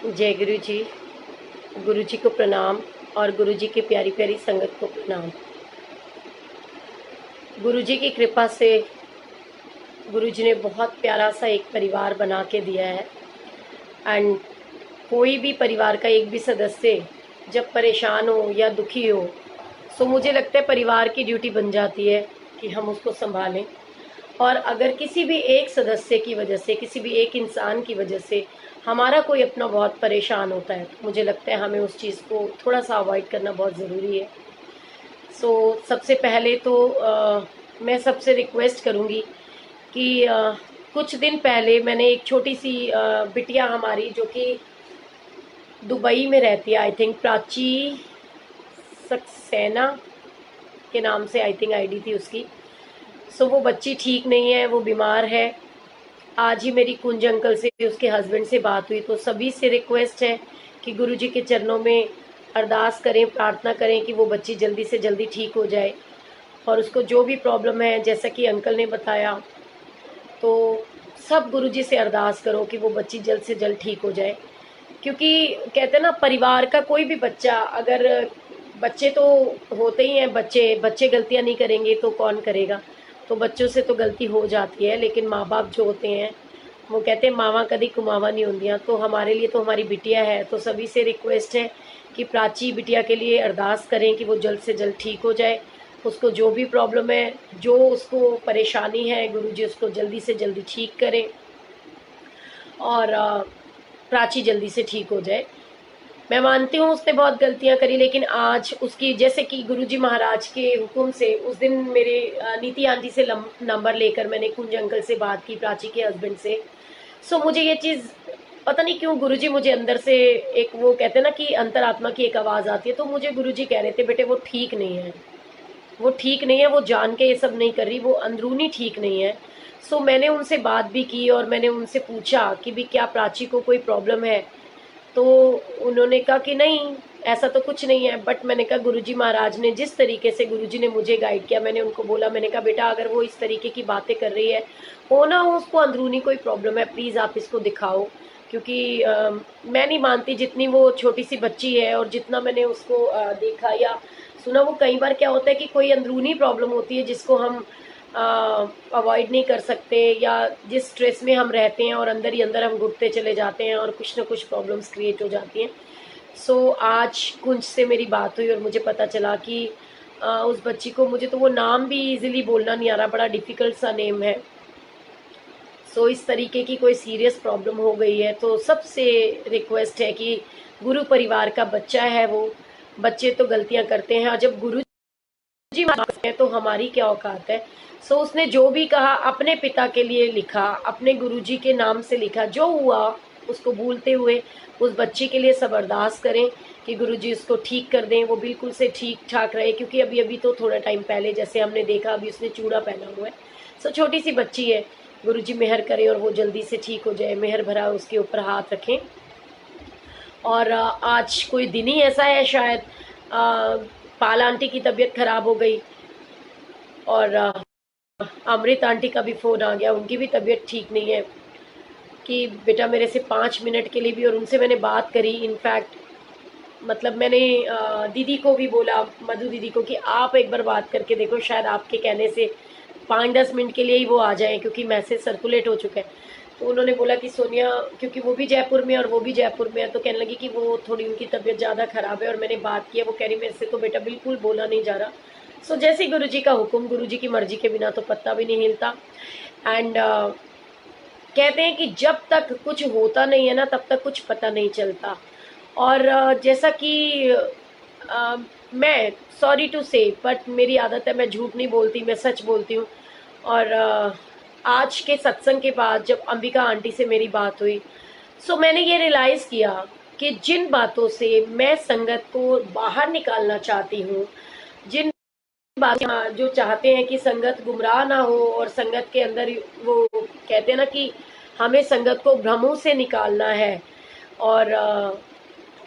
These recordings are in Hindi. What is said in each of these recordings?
जय गुरु जी को प्रणाम और गुरु जी की प्यारी प्यारी संगत को प्रणाम। गुरु जी की कृपा से गुरु जी ने बहुत प्यारा सा एक परिवार बना के दिया है। एंड कोई भी परिवार का एक भी सदस्य जब परेशान हो या दुखी हो, तो मुझे लगता है परिवार की ड्यूटी बन जाती है कि हम उसको संभालें। और अगर किसी भी एक सदस्य की वजह से, किसी भी एक इंसान की वजह से हमारा कोई अपना बहुत परेशान होता है, तो मुझे लगता है हमें उस चीज़ को थोड़ा सा अवॉइड करना बहुत ज़रूरी है। सबसे पहले तो मैं सबसे रिक्वेस्ट करूँगी कि कुछ दिन पहले मैंने एक छोटी सी बिटिया हमारी जो कि दुबई में रहती है, आई थिंक प्राची सक्सेना के नाम से आई थिंक आईडी थी उसकी। वो बच्ची ठीक नहीं है, वो बीमार है। आज ही मेरी कुंज अंकल से, उसके हस्बैंड से बात हुई, तो सभी से रिक्वेस्ट है कि गुरु जी के चरणों में अरदास करें, प्रार्थना करें कि वो बच्ची जल्दी से जल्दी ठीक हो जाए। और उसको जो भी प्रॉब्लम है, जैसा कि अंकल ने बताया, तो सब गुरु जी से अरदास करो कि वो बच्ची जल्द से जल्द ठीक हो जाए। क्योंकि कहते हैं ना, परिवार का कोई भी बच्चा, अगर बच्चे तो होते ही हैं, बच्चे बच्चे गलतियां नहीं करेंगे तो कौन करेगा। तो बच्चों से तो गलती हो जाती है, लेकिन माँ बाप जो होते हैं वो कहते हैं मावा कभी कुमावा नहीं होंदियाँ। तो हमारे लिए तो हमारी बिटिया है, तो सभी से रिक्वेस्ट है कि प्राची बिटिया के लिए अरदास करें कि वो जल्द से जल्द ठीक हो जाए। उसको जो भी प्रॉब्लम है, जो उसको परेशानी है, गुरु जी उसको जल्दी से जल्दी ठीक करें और प्राची जल्दी से ठीक हो जाए। मैं मानती हूँ उसने बहुत गलतियां करी, लेकिन आज उसकी, जैसे कि गुरुजी महाराज के हुक्म से, उस दिन मेरे नीति आंटी से नंबर लेकर मैंने कुंज अंकल से बात की, प्राची के हस्बैंड से। मुझे ये चीज़ पता नहीं क्यों गुरुजी मुझे अंदर से, एक वो कहते हैं ना कि अंतरात्मा की एक आवाज़ आती है, तो मुझे गुरुजी कह रहे थे बेटे वो ठीक नहीं है, वो ठीक नहीं है, वो जान के ये सब नहीं कर रही, वो अंदरूनी ठीक नहीं है। मैंने उनसे बात भी की और मैंने उनसे पूछा कि भी क्या प्राची को कोई प्रॉब्लम है। तो उन्होंने कहा कि नहीं, ऐसा तो कुछ नहीं है। बट मैंने कहा गुरुजी महाराज ने जिस तरीके से गुरुजी ने मुझे गाइड किया, मैंने उनको बोला, मैंने कहा बेटा अगर वो इस तरीके की बातें कर रही है, हो ना हो उसको अंदरूनी कोई प्रॉब्लम है, प्लीज़ आप इसको दिखाओ। क्योंकि मैं नहीं मानती, जितनी वो छोटी सी बच्ची है और जितना मैंने उसको देखा या सुना, वो कई बार क्या होता है कि कोई अंदरूनी प्रॉब्लम होती है जिसको हम अवॉइड नहीं कर सकते, या जिस स्ट्रेस में हम रहते हैं और अंदर ही अंदर हम घुटते चले जाते हैं और कुछ ना कुछ प्रॉब्लम्स क्रिएट हो जाती हैं। आज कुंज से मेरी बात हुई और मुझे पता चला कि उस बच्ची को, मुझे तो वो नाम भी इजीली बोलना नहीं आ रहा, बड़ा डिफ़िकल्ट सा नेम है। इस तरीके की कोई सीरियस प्रॉब्लम हो गई है। तो सबसे रिक्वेस्ट है कि गुरु परिवार का बच्चा है वो, बच्चे तो गलतियां करते हैं, और जब गुरु जी मानते हैं तो हमारी क्या औकात है। उसने जो भी कहा अपने पिता के लिए लिखा, अपने गुरुजी के नाम से लिखा, जो हुआ उसको भूलते हुए उस बच्ची के लिए सब अरदास करें कि गुरुजी उसको ठीक कर दें, वो बिल्कुल से ठीक ठाक रहे। क्योंकि अभी अभी तो थोड़ा टाइम पहले जैसे हमने देखा, अभी उसने चूड़ा पहना हुआ है। छोटी सी बच्ची है, गुरुजी मेहर करें और वो जल्दी से ठीक हो जाए, मेहर भरा उसके ऊपर हाथ रखें। और आज कोई दिन ही ऐसा है शायद, पाल आंटी की तबीयत खराब हो गई और अमृत आंटी का भी फ़ोन आ गया, उनकी भी तबीयत ठीक नहीं है कि बेटा मेरे से 5 मिनट के लिए भी। और उनसे मैंने बात करी, इनफैक्ट मतलब मैंने दीदी को भी बोला, मधु दीदी को, कि आप एक बार बात करके देखो, शायद आपके कहने से 5-10 मिनट के लिए ही वो आ जाएं, क्योंकि मैसेज सर्कुलेट हो चुका है। तो उन्होंने बोला कि सोनिया, क्योंकि वो भी जयपुर में और वो भी जयपुर में है, तो कहने लगी कि वो थोड़ी उनकी तबीयत ज़्यादा ख़राब है। और मैंने बात की है, वो कह रही मेरे से तो बेटा बिल्कुल बोला नहीं जा रहा। जैसे गुरु जी का हुक्म, गुरु जी की मर्जी के बिना तो पत्ता भी नहीं हिलता। एंड कहते हैं कि जब तक कुछ होता नहीं है ना, तब तक कुछ पता नहीं चलता। और जैसा कि मैं, सॉरी टू से, बट मेरी आदत है, मैं झूठ नहीं बोलती, मैं सच बोलती हूँ। और आज के सत्संग के बाद जब अंबिका आंटी से मेरी बात हुई, मैंने ये रियलाइज़ किया कि जिन बातों से मैं संगत को बाहर निकालना चाहती हूँ, जिन बातें जो चाहते हैं कि संगत गुमराह ना हो, और संगत के अंदर वो कहते हैं ना कि हमें संगत को भ्रमों से निकालना है, और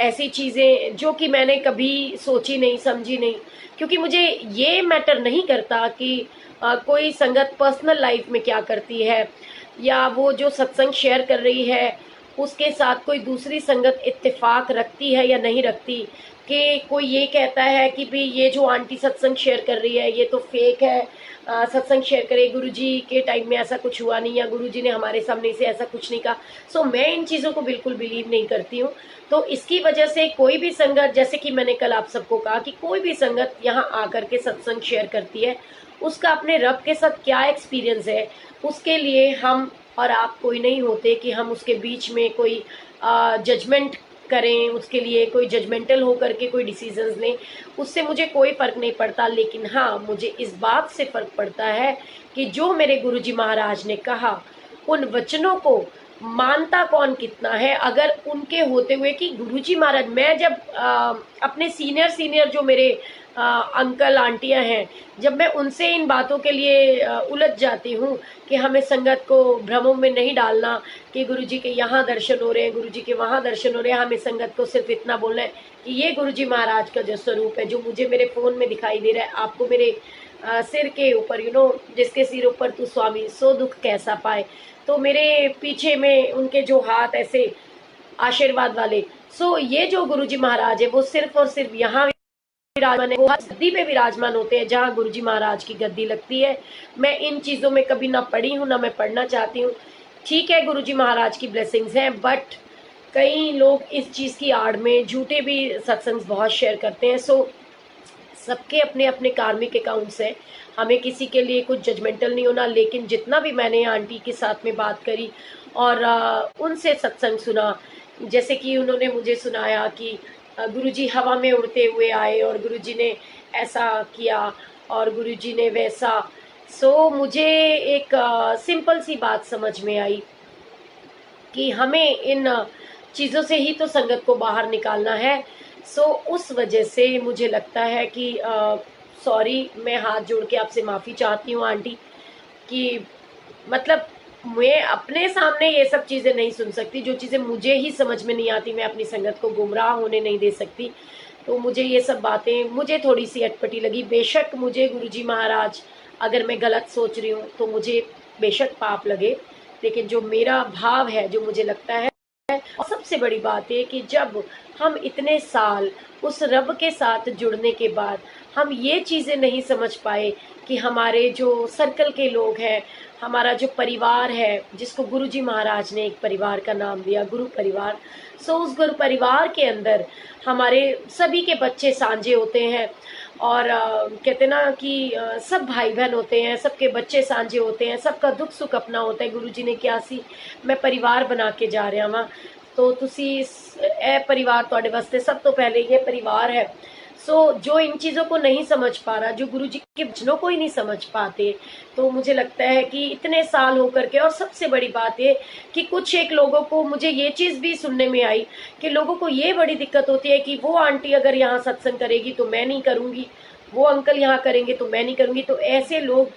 ऐसी चीज़ें जो कि मैंने कभी सोची नहीं, समझी नहीं। क्योंकि मुझे ये मैटर नहीं करता कि कोई संगत पर्सनल लाइफ में क्या करती है, या वो जो सत्संग शेयर कर रही है उसके साथ कोई दूसरी संगत इत्तेफाक रखती है या नहीं रखती, कि कोई ये कहता है कि भी ये जो आंटी सत्संग शेयर कर रही है ये तो फेक है, सत्संग शेयर करे, गुरुजी के टाइम में ऐसा कुछ हुआ नहीं या गुरुजी ने हमारे सामने से ऐसा कुछ नहीं कहा। सो मैं इन चीज़ों को बिल्कुल बिलीव नहीं करती हूँ। तो इसकी वजह से कोई भी संगत, जैसे कि मैंने कल आप सबको कहा कि कोई भी संगत यहाँ आकर के सत्संग शेयर करती है, उसका अपने रब के साथ क्या एक्सपीरियंस है, उसके लिए हम और आप कोई नहीं होते कि हम उसके बीच में कोई जजमेंट करें, उसके लिए कोई जजमेंटल होकर के कोई डिसीजंस लें। उससे मुझे कोई फ़र्क नहीं पड़ता, लेकिन हाँ, मुझे इस बात से फ़र्क पड़ता है कि जो मेरे गुरुजी महाराज ने कहा, उन वचनों को मानता कौन कितना है। अगर उनके होते हुए कि गुरुजी महाराज, मैं जब अपने सीनियर जो मेरे अंकल आंटियां हैं, जब मैं उनसे इन बातों के लिए उलझ जाती हूँ कि हमें संगत को भ्रमों में नहीं डालना, कि गुरुजी के यहाँ दर्शन हो रहे हैं, गुरुजी के वहाँ दर्शन हो रहे हैं, हमें संगत को सिर्फ इतना बोलना है कि ये गुरुजी महाराज का जो स्वरूप है, जो मुझे मेरे फ़ोन में दिखाई दे रहा है, आपको मेरे सिर के ऊपर, जिसके सिर ऊपर तू स्वामी सो दुख कैसा पाए, तो मेरे पीछे में उनके जो हाथ ऐसे आशीर्वाद वाले, सो ये जो गुरुजी महाराज है वो सिर्फ और सिर्फ यहाँ विराजमान है, वो हर गद्दी पे विराजमान होते हैं जहाँ गुरुजी महाराज की गद्दी लगती है। मैं इन चीज़ों में कभी ना पढ़ी हूँ ना मैं पढ़ना चाहती हूँ। ठीक है, गुरुजी महाराज की ब्लेसिंग्स हैं, बट कई लोग इस चीज़ की आड़ में झूठे भी सत्संग बहुत शेयर करते हैं। सो सबके अपने अपने कार्मिक अकाउंट्स हैं, हमें किसी के लिए कुछ जजमेंटल नहीं होना। लेकिन जितना भी मैंने आंटी के साथ में बात करी और उनसे सत्संग सुना, जैसे कि उन्होंने मुझे सुनाया कि गुरुजी हवा में उड़ते हुए आए और गुरुजी ने ऐसा किया और गुरुजी ने वैसा। सो मुझे एक सिंपल सी बात समझ में आई कि हमें इन चीज़ों से ही तो संगत को बाहर निकालना है। सो उस वजह से मुझे लगता है कि सॉरी, मैं हाथ जोड़ के आपसे माफ़ी चाहती हूँ आंटी, कि मतलब मैं अपने सामने ये सब चीज़ें नहीं सुन सकती, जो चीज़ें मुझे ही समझ में नहीं आती, मैं अपनी संगत को गुमराह होने नहीं दे सकती। तो मुझे ये सब बातें मुझे थोड़ी सी अटपटी लगी। बेशक मुझे गुरुजी महाराज, अगर मैं गलत सोच रही हूँ तो मुझे बेशक पाप लगे, लेकिन जो मेरा भाव है, जो मुझे लगता है, और सबसे बड़ी बात है कि जब हम इतने साल उस रब के साथ जुड़ने के बाद हम ये चीज़ें नहीं समझ पाए कि हमारे जो सर्कल के लोग हैं, हमारा जो परिवार है, जिसको गुरुजी महाराज ने एक परिवार का नाम दिया, गुरु परिवार। सो उस गुरु परिवार के अंदर हमारे सभी के बच्चे सांझे होते हैं और कहते ना कि सब भाई बहन होते हैं, सबके बच्चे सांझे होते हैं, सबका दुख सुख अपना होता है। गुरुजी ने क्या सी मैं परिवार बना के जा रहा वा, तो तुसी ए परिवार तुहाडे वास्ते सब तो पहले ये परिवार है। सो जो इन चीज़ों को नहीं समझ पा रहा, जो गुरुजी के वचनों को ही नहीं समझ पाते, तो मुझे लगता है कि इतने साल होकर के, और सबसे बड़ी बात ये कि कुछ एक लोगों को, मुझे ये चीज़ भी सुनने में आई कि लोगों को ये बड़ी दिक्कत होती है कि वो आंटी अगर यहाँ सत्संग करेगी तो मैं नहीं करूँगी, वो अंकल यहाँ करेंगे तो मैं नहीं करूँगी। तो ऐसे लोग,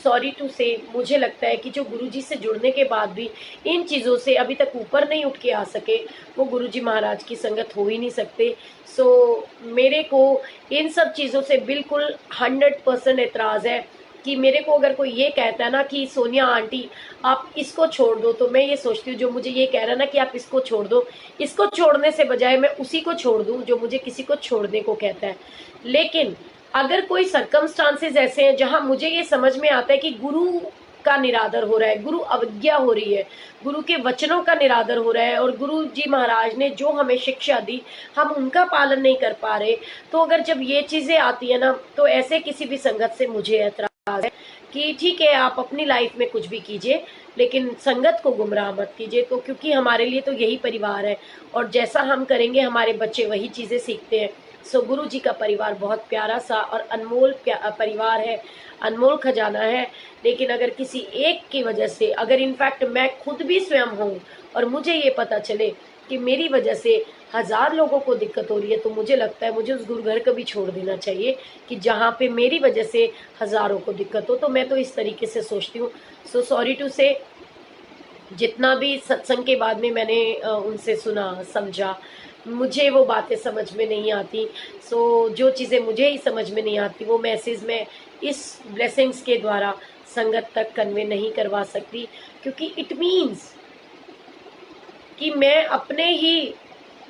सॉरी टू से, मुझे लगता है कि जो गुरुजी से जुड़ने के बाद भी इन चीज़ों से अभी तक ऊपर नहीं उठ के आ सके, वो गुरुजी महाराज की संगत हो ही नहीं सकते। सो मेरे को इन सब चीज़ों से बिल्कुल 100% एतराज़ है कि मेरे को अगर कोई ये कहता है ना कि सोनिया आंटी आप इसको छोड़ दो, तो मैं ये सोचती हूँ, जो मुझे ये कह रहा है ना कि आप इसको छोड़ दो, इसको छोड़ने से बजाय मैं उसी को छोड़ दूँ जो मुझे किसी को छोड़ने को कहता है। लेकिन अगर कोई सर्कमस्टांसेस ऐसे हैं जहां मुझे ये समझ में आता है कि गुरु का निरादर हो रहा है, गुरु अवज्ञा हो रही है, गुरु के वचनों का निरादर हो रहा है, और गुरु जी महाराज ने जो हमें शिक्षा दी हम उनका पालन नहीं कर पा रहे, तो अगर जब ये चीज़ें आती है ना, तो ऐसे किसी भी संगत से मुझे एतराज है कि ठीक है, आप अपनी लाइफ में कुछ भी कीजिए, लेकिन संगत को गुमराह मत कीजिए। तो क्योंकि हमारे लिए तो यही परिवार है, और जैसा हम करेंगे हमारे बच्चे वही चीज़ें सीखते हैं। सो गुरु जी का परिवार बहुत प्यारा सा और अनमोल परिवार है, अनमोल खजाना है। लेकिन अगर किसी एक की वजह से, अगर इनफैक्ट मैं खुद भी स्वयं हूँ और मुझे ये पता चले कि मेरी वजह से 1000 लोगों को दिक्कत हो रही है, तो मुझे लगता है मुझे उस गुरु घर को भी छोड़ देना चाहिए कि जहाँ पे मेरी वजह से हज़ारों को दिक्कत हो। तो मैं तो इस तरीके से सोचती हूँ। सो सॉरी टू से, जितना भी सत्संग के बाद में मैंने उनसे सुना समझा, मुझे वो बातें समझ में नहीं आती। सो जो चीज़ें मुझे ही समझ में नहीं आती, वो मैसेज मैं इस ब्लेसिंग्स के द्वारा संगत तक कन्वे नहीं करवा सकती, क्योंकि इट मीन्स कि मैं अपने ही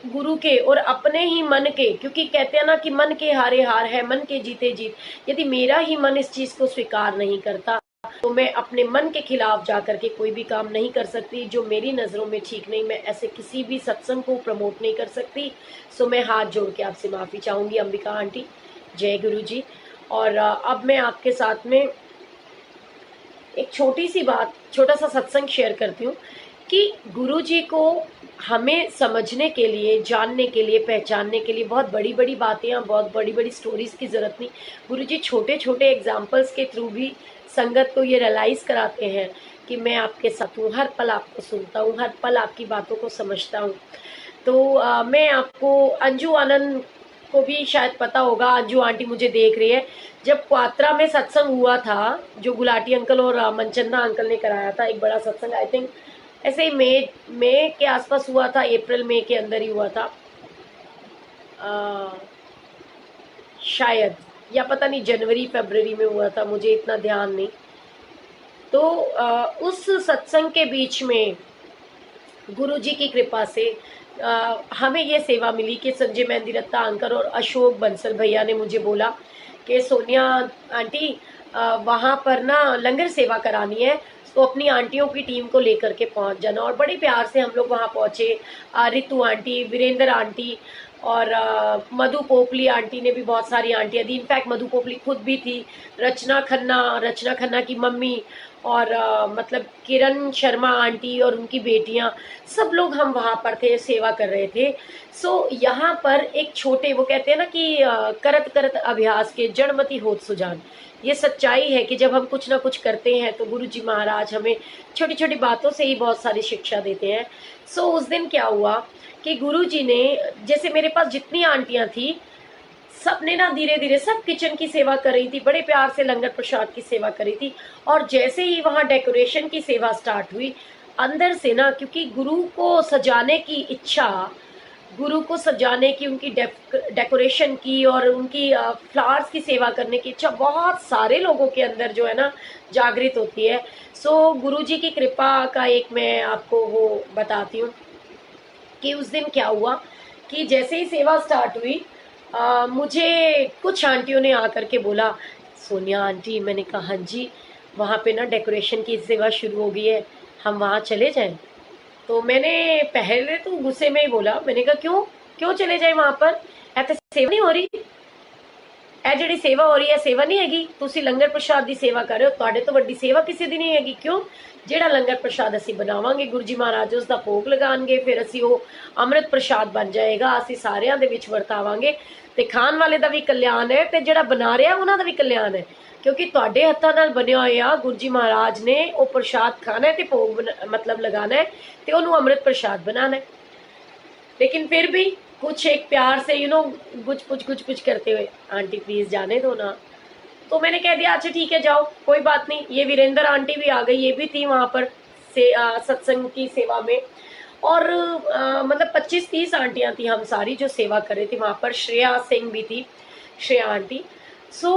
गुरु के और अपने ही मन के, क्योंकि कहते हैं ना कि मन के हारे हार है, मन के जीते जीत। यदि मेरा ही मन इस चीज को स्वीकार नहीं करता तो मैं अपने मन के खिलाफ जाकर के कोई भी काम नहीं कर सकती जो मेरी नजरों में ठीक नहीं। मैं ऐसे किसी भी सत्संग को प्रमोट नहीं कर सकती। सो मैं हाथ जोड़ के आपसे माफी चाहूंगी अंबिका आंटी। जय गुरु जी। और अब मैं आपके साथ में एक छोटी सी बात, छोटा सा सत्संग शेयर करती हूँ कि गुरु जी को हमें समझने के लिए, जानने के लिए, पहचानने के लिए बहुत बड़ी बड़ी बातें या बहुत बड़ी बड़ी स्टोरीज की जरूरत नहीं। गुरु जी छोटे छोटे एग्जाम्पल्स के थ्रू भी संगत को ये रियलाइज कराते हैं कि मैं आपके साथ हूँ, हर पल आपको सुनता हूँ, हर पल आपकी बातों को समझता हूँ। तो मैं आपको, अंजू आनंद को भी शायद पता होगा, अंजू आंटी मुझे देख रही है, जब क्वात्रा में सत्संग हुआ था जो गुलाटी अंकल और मनचंदा अंकल ने कराया था, एक बड़ा सत्संग, आई थिंक ऐसे ही मई के आसपास हुआ था, अप्रैल मई के अंदर ही हुआ था शायद, या पता नहीं जनवरी फरवरी में हुआ था, मुझे इतना ध्यान नहीं। तो उस सत्संग के बीच में गुरु जी की कृपा से हमें ये सेवा मिली कि संजय मेहंदी रत्ता अंकल और अशोक बंसल भैया ने मुझे बोला कि सोनिया आंटी वहाँ पर ना लंगर सेवा करानी है, तो अपनी आंटियों की टीम को लेकर के पहुंच जाना। और बड़े प्यार से हम लोग वहाँ पहुंचे। रितु आंटी, वीरेंद्र आंटी और मधु पोपली आंटी ने भी बहुत सारी आंटियां दी। इनफैक्ट मधु पोपली खुद भी थी, रचना खन्ना की मम्मी और मतलब किरण शर्मा आंटी और उनकी बेटियां, सब लोग हम वहां पर थे, सेवा कर रहे थे। सो यहाँ पर एक छोटे, वो कहते हैं ना कि करत करत अभ्यास के जड़मति होत सुजान। ये सच्चाई है कि जब हम कुछ ना कुछ करते हैं तो गुरु जी महाराज हमें छोटी छोटी बातों से ही बहुत सारी शिक्षा देते हैं। सो उस दिन क्या हुआ कि गुरु जी ने, जैसे मेरे पास जितनी आंटियां थी सब ने ना धीरे धीरे, सब किचन की सेवा कर रही थी, बड़े प्यार से लंगर प्रसाद की सेवा कर रही थी। और जैसे ही वहां डेकोरेशन की सेवा स्टार्ट हुई, अंदर से ना, क्योंकि गुरु को सजाने की इच्छा, गुरु को सजाने की, उनकी डेकोरेशन की और उनकी फ्लावर्स की सेवा करने की इच्छा बहुत सारे लोगों के अंदर जो है ना जागृत होती है। सो गुरु जी की कृपा का एक मैं आपको वो बताती हूँ कि उस दिन क्या हुआ कि जैसे ही सेवा स्टार्ट हुई, मुझे कुछ आंटियों ने आकर के बोला, सोनिया आंटी, मैंने कहा हाँ जी, वहाँ पे ना डेकोरेशन की सेवा शुरू हो गई है, हम वहाँ चले जाएं। तो मैंने पहले तो गुस्से में ही बोला, मैंने कहा क्यों क्यों चले जाए वहाँ पर, ऐसे सेवा नहीं हो रही, ਇਹ ਜਿਹੜੀ सेवा हो रही है सेवा नहीं हैगी, ਤੁਸੀਂ लंगर प्रसाद की सेवा कर रहे हो, ਤੁਹਾਡੇ ਤੋਂ ਵੱਡੀ सेवा किसी ਦੀ नहीं हैगी। क्यों? ਜਿਹੜਾ लंगर प्रसाद ਅਸੀਂ ਬਣਾਵਾਂਗੇ, ਗੁਰੂ ਜੀ ਮਹਾਰਾਜ ਉਸ ਦਾ ਭੋਗ ਲਗਾਣਗੇ, ਫਿਰ ਅਸੀਂ ਉਹ ਅੰਮ੍ਰਿਤ ਪ੍ਰਸਾਦ ਬਣ ਜਾਏਗਾ, ਅਸੀਂ ਸਾਰਿਆਂ ਦੇ ਵਿੱਚ ਵਰਤਾਵਾਂਗੇ ਤੇ ਖਾਣ ਵਾਲੇ ਦਾ ਵੀ ਕਲਿਆਣ ਹੈ ਤੇ ਜਿਹੜਾ ਬਣਾ ਰਿਹਾ ਉਹਨਾਂ ਦਾ ਵੀ ਕਲਿਆਣ ਹੈ, ਕਿਉਂਕਿ ਤੁਹਾਡੇ ਹੱਥਾਂ ਨਾਲ ਬਣਿਆ ਹੋਇਆ ਗੁਰੂ ਜੀ ਮਹਾਰਾਜ ਨੇ ਉਹ ਪ੍ਰਸਾਦ ਖਾਣਾ ਹੈ ਤੇ ਭੋਗ मतलब लगाना है ਤੇ ਉਹਨੂੰ ਅੰਮ੍ਰਿਤ ਪ੍ਰਸਾਦ बनाना है। लेकिन फिर भी कुछ एक प्यार से कुछ करते हुए, आंटी प्लीज जाने दो ना। तो मैंने कह दिया अच्छा ठीक है जाओ, कोई बात नहीं। ये वीरेंद्र आंटी भी आ गई, ये भी थी वहां पर से सत्संग की सेवा में। और मतलब 25-30 आंटियां थी हम सारी जो सेवा कर रही थी वहां पर। श्रेया सिंह भी थी, श्रेया आंटी। सो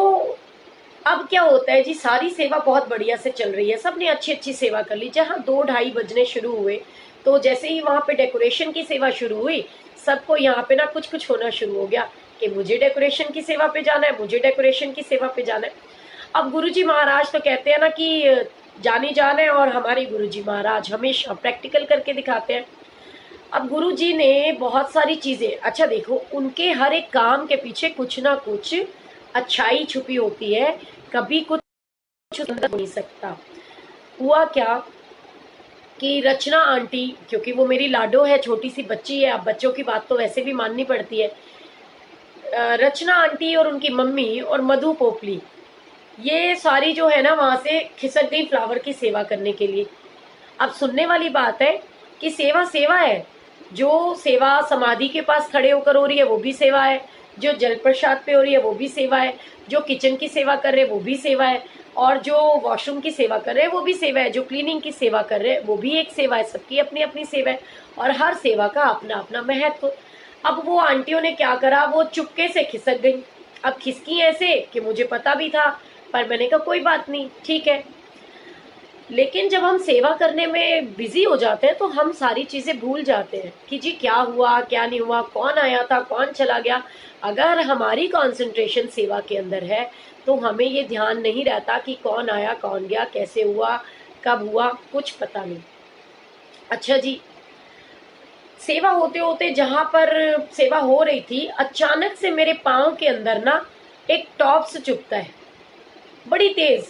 अब क्या होता है जी, सारी सेवा बहुत बढ़िया से चल रही है, सबने अच्छी अच्छी सेवा कर ली। जहाँ 2-2:30 बजने शुरू हुए तो जैसे ही वहां पे डेकोरेशन की सेवा शुरू हुई, सबको यहाँ पे ना कुछ कुछ होना शुरू हो गया कि मुझे डेकोरेशन की सेवा पे जाना है, मुझे डेकोरेशन की सेवा पे जाना है। अब गुरुजी महाराज तो कहते हैं ना कि जानी जान है, और हमारे गुरुजी महाराज हमेशा प्रैक्टिकल करके दिखाते हैं। अब गुरुजी ने बहुत सारी चीजें, अच्छा देखो, उनके हर एक काम के पीछे कुछ ना कुछ अच्छाई छुपी होती है, कभी कुछ हो नहीं सकता। हुआ क्या कि रचना आंटी, क्योंकि वो मेरी लाडो है, छोटी सी बच्ची है, अब बच्चों की बात तो वैसे भी माननी पड़ती है। रचना आंटी और उनकी मम्मी और मधु पोपली, ये सारी जो है ना वहां से खिसक गई फ्लावर की सेवा करने के लिए। अब सुनने वाली बात है कि सेवा सेवा है, जो सेवा समाधि के पास खड़े होकर हो रही है वो भी सेवा है, जो जल प्रसाद पे हो रही है वो भी सेवा है, जो किचन की सेवा कर रहे हैं वो भी सेवा है, और जो वॉशरूम की सेवा कर रहे हैं वो भी सेवा है, जो क्लीनिंग की सेवा कर रहे हैं वो भी एक सेवा है। सबकी अपनी अपनी सेवा है और हर सेवा का अपना अपना महत्व। अब वो आंटियों ने क्या करा, वो चुपके से खिसक गई। अब खिसकी ऐसे कि मुझे पता भी था, पर मैंने कहा कोई बात नहीं, ठीक है। लेकिन जब हम सेवा करने में बिजी हो जाते हैं तो हम सारी चीजें भूल जाते हैं कि जी क्या हुआ क्या नहीं हुआ, कौन आया था कौन चला गया। अगर हमारी कंसंट्रेशन सेवा के अंदर है तो हमें ये ध्यान नहीं रहता कि कौन आया कौन गया, कैसे हुआ, कब हुआ, कुछ पता नहीं। अच्छा जी, सेवा होते होते जहां पर सेवा हो रही थी, अचानक से मेरे पाँव के अंदर ना एक टॉप्स चुभता है, बड़ी तेज।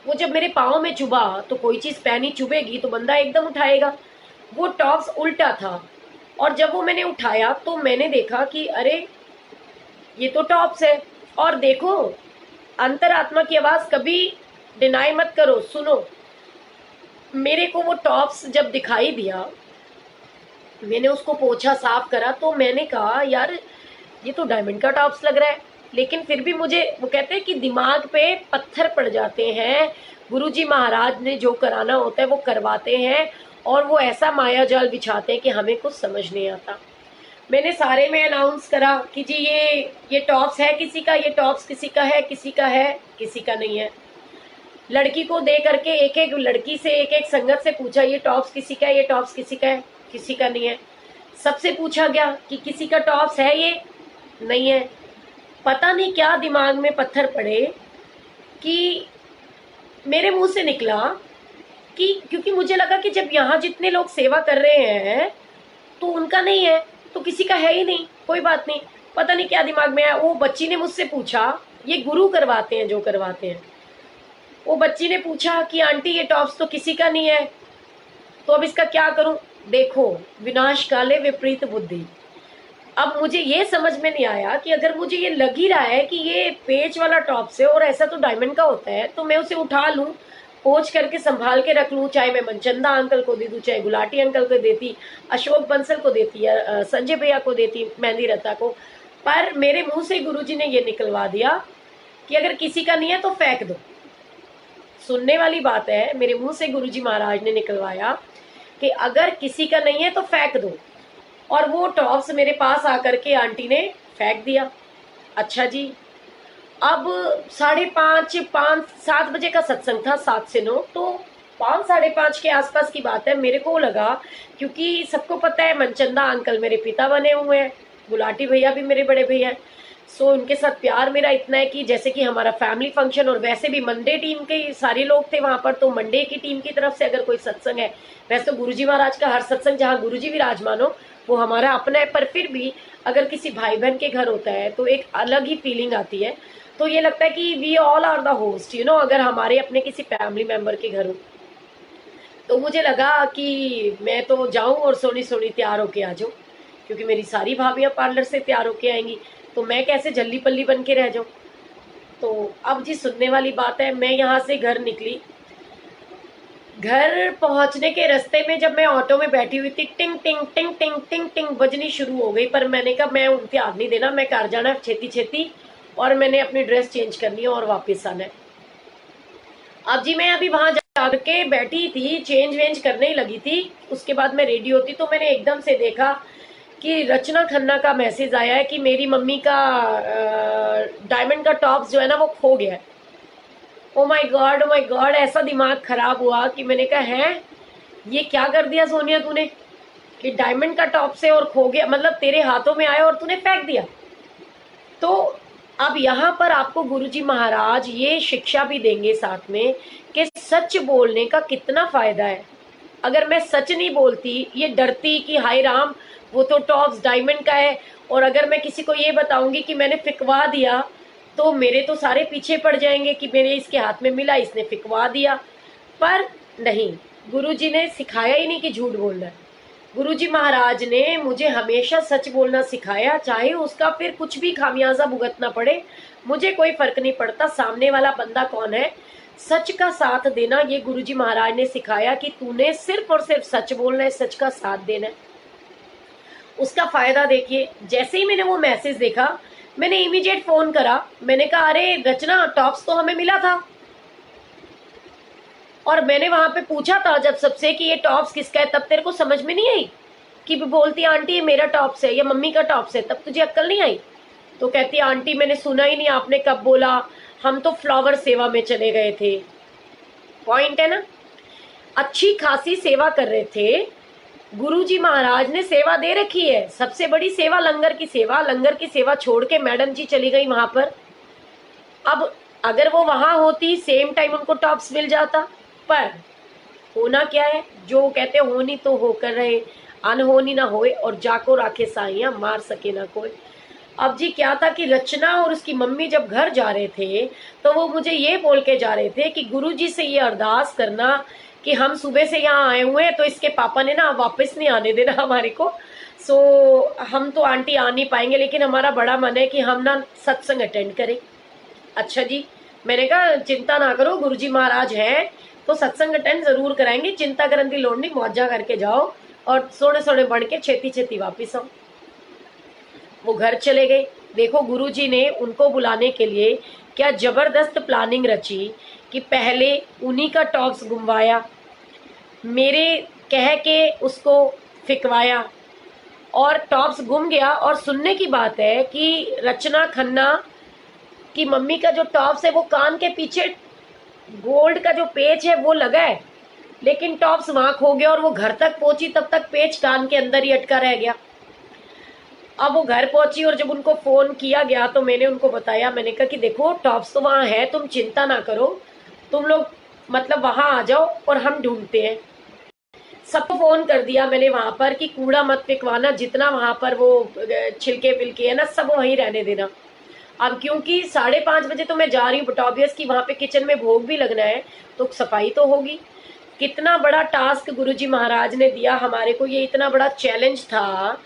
वो जब मेरे पाँव में चुभा, तो कोई चीज पैनी चुभेगी तो बंदा एकदम उठाएगा। वो टॉप्स उल्टा था, और जब वो मैंने उठाया तो मैंने देखा कि अरे ये तो टॉप्स है। और देखो, अंतरात्मा की आवाज कभी डिनाई मत करो, सुनो। मेरे को वो टॉप्स जब दिखाई दिया, मैंने उसको पोछा साफ करा, तो मैंने कहा यार ये तो डायमंड का टॉप्स लग रहा है। लेकिन फिर भी मुझे, वो कहते हैं कि दिमाग पे पत्थर पड़ जाते हैं। गुरुजी महाराज ने जो कराना होता है वो करवाते हैं, और वो ऐसा माया जाल बिछाते हैं कि हमें कुछ समझ नहीं आता। मैंने सारे में अनाउंस करा कि जी ये टॉप्स है किसी का, ये टॉप्स किसी का है, किसी का है, किसी का नहीं है। लड़की को दे करके एक एक लड़की से, एक एक संगत से पूछा ये टॉप्स किसी का है, ये टॉप्स किसी का है, किसी का नहीं है। सबसे पूछा गया कि किसी का टॉप्स है, ये नहीं है। पता नहीं क्या दिमाग में पत्थर पड़े कि मेरे मुंह से निकला कि, क्योंकि मुझे लगा कि जब यहाँ जितने लोग सेवा कर रहे हैं तो उनका नहीं है, तो किसी का है ही नहीं, कोई बात नहीं। पता नहीं क्या दिमाग में आया। वो बच्ची ने मुझसे पूछा, ये गुरु करवाते हैं जो करवाते हैं, वो बच्ची ने पूछा कि आंटी ये टॉप्स तो किसी का नहीं है, तो अब इसका क्या करूं। देखो, विनाश काले विपरीत बुद्धि। अब मुझे ये समझ में नहीं आया कि अगर मुझे ये लग ही रहा है कि ये पेच वाला टॉप्स है और ऐसा तो डायमंड का होता है, तो मैं उसे उठा लूं, पोंछ करके संभाल के रख लूं, चाहे मैं मनचंदा अंकल को दे दूं, चाहे गुलाटी अंकल को देती, अशोक बंसल को देती, या संजय भैया को देती, मेहंदी रत्ता को। पर मेरे मुंह से गुरुजी ने ये निकलवा दिया कि अगर किसी का नहीं है तो फेंक दो। सुनने वाली बात है, मेरे मुंह से गुरुजी महाराज ने निकलवाया कि अगर किसी का नहीं है तो फेंक दो। और वो टॉप्स मेरे पास आकर के आंटी ने फेंक दिया। अच्छा जी, अब 5:30 5-7 बजे का सत्संग था, 7 से 9, तो 5 साढ़े 5 के आसपास की बात है। मेरे को लगा, क्योंकि सबको पता है मनचंदा अंकल मेरे पिता बने हुए हैं, गुलाटी भैया भी मेरे बड़े भैया हैं, सो उनके साथ प्यार मेरा इतना है कि जैसे कि हमारा फैमिली फंक्शन, और वैसे भी मंडे टीम के सारे लोग थे वहां पर, तो मंडे की टीम की तरफ से अगर कोई सत्संग है, वैसे तो गुरुजी महाराज का हर सत्संग जहाँ गुरुजी विराजमान हो वो हमारा अपना है, पर फिर भी अगर किसी भाई बहन के घर होता है तो एक अलग ही फीलिंग आती है। तो ये लगता है कि we all are the host, you know, अगर हमारे अपने किसी फैमिली मेंबर के घर हो। तो मुझे लगा कि मैं तो जाऊं और सोनी सोनी तैयार होके आ जाऊं, क्योंकि मेरी सारी भाभियां पार्लर से तैयार होके आएंगी, तो मैं कैसे जल्ली पल्ली बन के रह जाऊं। तो अब जी सुनने वाली बात है, मैं यहाँ से घर निकली। घर पहुंचने के रास्ते में जब मैं ऑटो में बैठी हुई थी, टिंग टिंग टिंग टिंग टिंग टिंग बजनी शुरू हो गई। पर मैंने कहा मैं उन ध्यान नहीं देना, मैं घर जाना छेती छेती, और मैंने अपनी ड्रेस चेंज करनी है और वापस आना है। अब जी मैं अभी वहां जाकर के बैठी थी, चेंज वेंज करने ही लगी थी, उसके बाद मैं रेडी होती, तो मैंने एकदम से देखा कि रचना खन्ना का मैसेज आया है कि मेरी मम्मी का डायमंड का टॉप्स जो है ना वो खो गया है। Oh my God, oh my God, ऐसा दिमाग खराब हुआ कि मैंने कहा है ये क्या कर दिया सोनिया तूने, कि डायमंड का टॉप से और खो गया, मतलब तेरे हाथों में आया और तूने फेंक दिया। तो अब यहाँ पर आपको गुरुजी महाराज ये शिक्षा भी देंगे साथ में कि सच बोलने का कितना फायदा है। अगर मैं सच नहीं बोलती, ये डरती कि हाय राम वो तो टॉप्स डायमंड का है, और अगर मैं किसी को ये बताऊंगी कि मैंने फिकवा दिया, तो मेरे तो सारे पीछे पड़ जाएंगे कि मेरे इसके हाथ में मिला, इसने फिकवा दिया। पर नहीं, गुरुजी ने सिखाया ही नहीं कि झूठ बोलना है। गुरुजी महाराज ने मुझे हमेशा सच बोलना सिखाया, चाहे उसका फिर कुछ भी खामियाजा भुगतना पड़े, मुझे कोई फर्क नहीं पड़ता सामने वाला बंदा कौन है। सच का साथ देना, ये गुरुजी महाराज ने सिखाया कि तूने सिर्फ और सिर्फ सच बोलना है, सच का साथ देना है। उसका फायदा देखिए, जैसे ही मैंने वो मैसेज देखा, मैंने इमीडिएट फोन करा। मैंने कहा अरे रचना, टॉप्स तो हमें मिला था, और मैंने वहां पे पूछा था जब सबसे कि ये टॉप्स किसका है, तब तेरे को समझ में नहीं आई कि बोलती आंटी ये मेरा टॉप्स है या मम्मी का टॉप्स है, तब तुझे अक्ल नहीं आई। तो कहती आंटी मैंने सुना ही नहीं, आपने कब बोला, हम तो फ्लावर सेवा में चले गए थे। पॉइंट है ना। अच्छी खासी सेवा कर रहे थे। गुरुजी महाराज ने सेवा दे रखी है, सबसे बड़ी सेवा लंगर की सेवा। लंगर की सेवा छोड़ के मैडम जी चली गई वहां पर। अब अगर वो वहां होती, सेम टाइम उनको टॉप्स मिल जाता। पर होना क्या है, जो कहते होनी तो होकर रहे, अनहोनी ना होए, और जाको राखे साइया, मार सके ना कोई। अब जी क्या था कि रचना और उसकी मम्मी जब घर जा रहे थे तो वो मुझे ये बोल के जा रहे थे कि गुरुजी से ये अरदास करना कि हम सुबह से यहाँ आए हुए हैं तो इसके पापा ने ना वापस नहीं आने देना हमारे को। सो हम तो आंटी आ नहीं पाएंगे, लेकिन हमारा बड़ा मन है कि हम ना सत्संग अटेंड करें। अच्छा जी, मैंने कहा चिंता ना करो, गुरुजी महाराज हैं तो सत्संग अटेंड जरूर कराएंगे, चिंता करने की लोड़ नहीं, मौजा करके जाओ और सोने सोने बढ़ के छेती छेती वापिस आओ। वो घर चले गए। देखो गुरुजी ने उनको बुलाने के लिए क्या जबरदस्त प्लानिंग रची कि पहले उन्हीं का टॉप्स गुमवाया, मेरे कह के उसको फिकवाया, और टॉप्स गुम गया। और सुनने की बात है कि रचना खन्ना की मम्मी का जो टॉप्स है वो कान के पीछे गोल्ड का जो पेच है वो लगा है, लेकिन टॉप्स वहां खो गया और वो घर तक पहुंची तब तक पेच कान के अंदर ही अटका रह गया। अब वो घर पहुंची और जब उनको फोन किया गया तो मैंने उनको बताया, मैंने कहा कि देखो टॉप्स तो वहां है, तुम चिंता ना करो, तुम लोग मतलब वहां आ जाओ और हम ढूंढते हैं। सबको फोन कर दिया मैंने वहां पर कि कूड़ा मत फेंकवाना, जितना वहां पर वो छिलके पिलके है ना सब वहीं रहने देना। अब क्योंकि 5:30 बजे तो मैं जा रही हूँ, बट ऑब्वियस कि वहां पे किचन में भोग भी लगना है तो सफाई तो होगी। कितना बड़ा टास्क गुरुजी महाराज ने दिया हमारे को, ये इतना बड़ा चैलेंज था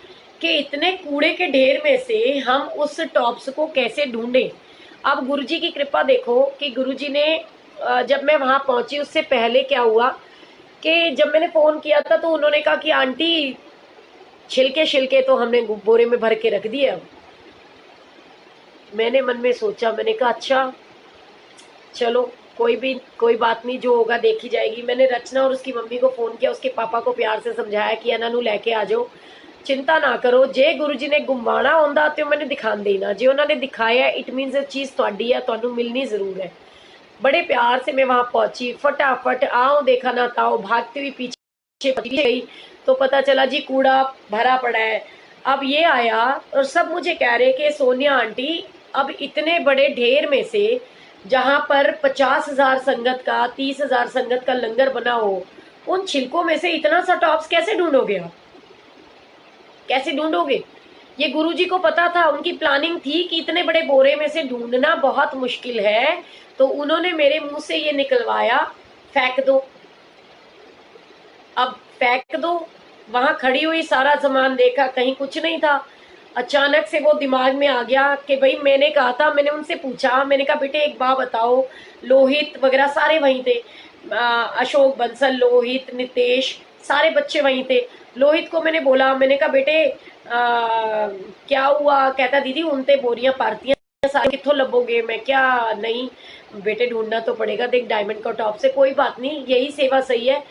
कि इतने कूड़े के ढेर में से हम उस टॉप्स को कैसे ढूंढें। अब गुरुजी की कृपा देखो कि गुरुजी ने जब मैं वहां पहुंची उससे पहले क्या हुआ कि जब मैंने फोन किया था तो उन्होंने कहा कि आंटी छिलके छिलके तो हमने बोरे में भर के रख दिए। अब मैंने मन में सोचा, मैंने कहा अच्छा चलो कोई बात नहीं, जो होगा देखी जाएगी। मैंने रचना और उसकी मम्मी को फोन किया, उसके पापा को प्यार से समझाया कि अनानू लेके आ जाओ, चिंता ना करो, जे गुरुजी ने गुमवाना होंदा तो मैंने दिखा देना, जे उन्होंने दिखाया इट मीनस ये चीज थोड़ी है, तुहानू मिलनी जरूर है। बड़े प्यार से मैं वहां पहुंची, फटाफट आओ देखा ना ताओ, भागती हुई पीछे गई तो पता चला जी कूड़ा भरा पड़ा है। अब ये आया और सब मुझे कह रहे कि सोनिया आंटी अब इतने बड़े ढेर में से जहां पर 50,000 संगत का 30,000 संगत का लंगर बना हो, उन छिलकों में से इतना सा टॉप्स कैसे ढूंढोगे आप, कैसे ढूंढोगे। ये गुरुजी को पता था, उनकी प्लानिंग थी कि इतने बड़े बोरे में से ढूंढना बहुत मुश्किल है, तो उन्होंने मेरे मुंह से ये निकलवाया फेंक दो। अब फेंक दो, वहां खड़ी हुई सारा सामान देखा, कहीं कुछ नहीं था। अचानक से वो दिमाग में आ गया कि भाई मैंने कहा था, मैंने उनसे पूछा, मैंने कहा बेटे एक बात बताओ, लोहित वगैरह सारे वहीं थे, अशोक बंसल, लोहित, नितेश, सारे बच्चे वहीं थे। लोहित को मैंने बोला, मैंने कहा बेटे क्या हुआ, कहता दीदी उनते बोरियां पारतियां सारे कित्थों लभोगे। मैं क्या नहीं बेटे ढूंढना तो पड़ेगा, देख डायमंड का टॉप से, कोई बात नहीं यही सेवा सही है,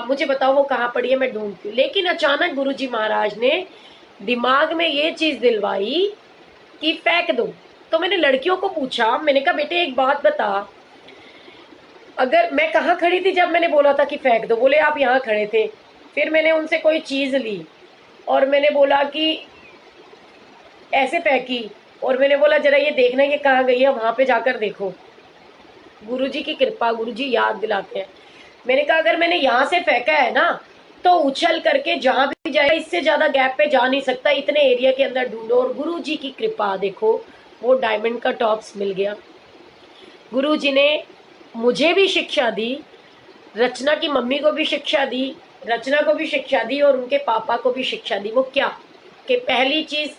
मुझे बताओ वो कहाँ पड़ी है, मैं ढूंढती हूँ। लेकिन अचानक गुरुजी महाराज ने दिमाग में ये चीज दिलवाई कि फेंक दो। तो मैंने लड़कियों को पूछा, मैंने कहा बेटे एक बात बता, अगर मैं कहाँ खड़ी थी जब मैंने बोला था कि फेंक दो, बोले आप यहाँ खड़े थे। फिर मैंने उनसे कोई चीज ली और मैंने बोला कि ऐसे फेंकी, और मैंने बोला जरा ये देखना ये कहाँ गई है, वहां पे जाकर देखो। गुरुजी की कृपा, गुरुजी याद दिलाते हैं। मैंने कहा अगर मैंने यहाँ से फेंका है ना तो उछल करके जहां भी जाएगा, इससे ज्यादा गैप पे जा नहीं सकता, इतने एरिया के अंदर ढूंढो। और गुरुजी की कृपा देखो, वो डायमंड का टॉप्स मिल गया। गुरुजी ने मुझे भी शिक्षा दी, रचना की मम्मी को भी शिक्षा दी, रचना को भी शिक्षा दी और उनके पापा को भी शिक्षा दी। वो क्या कि पहली चीज,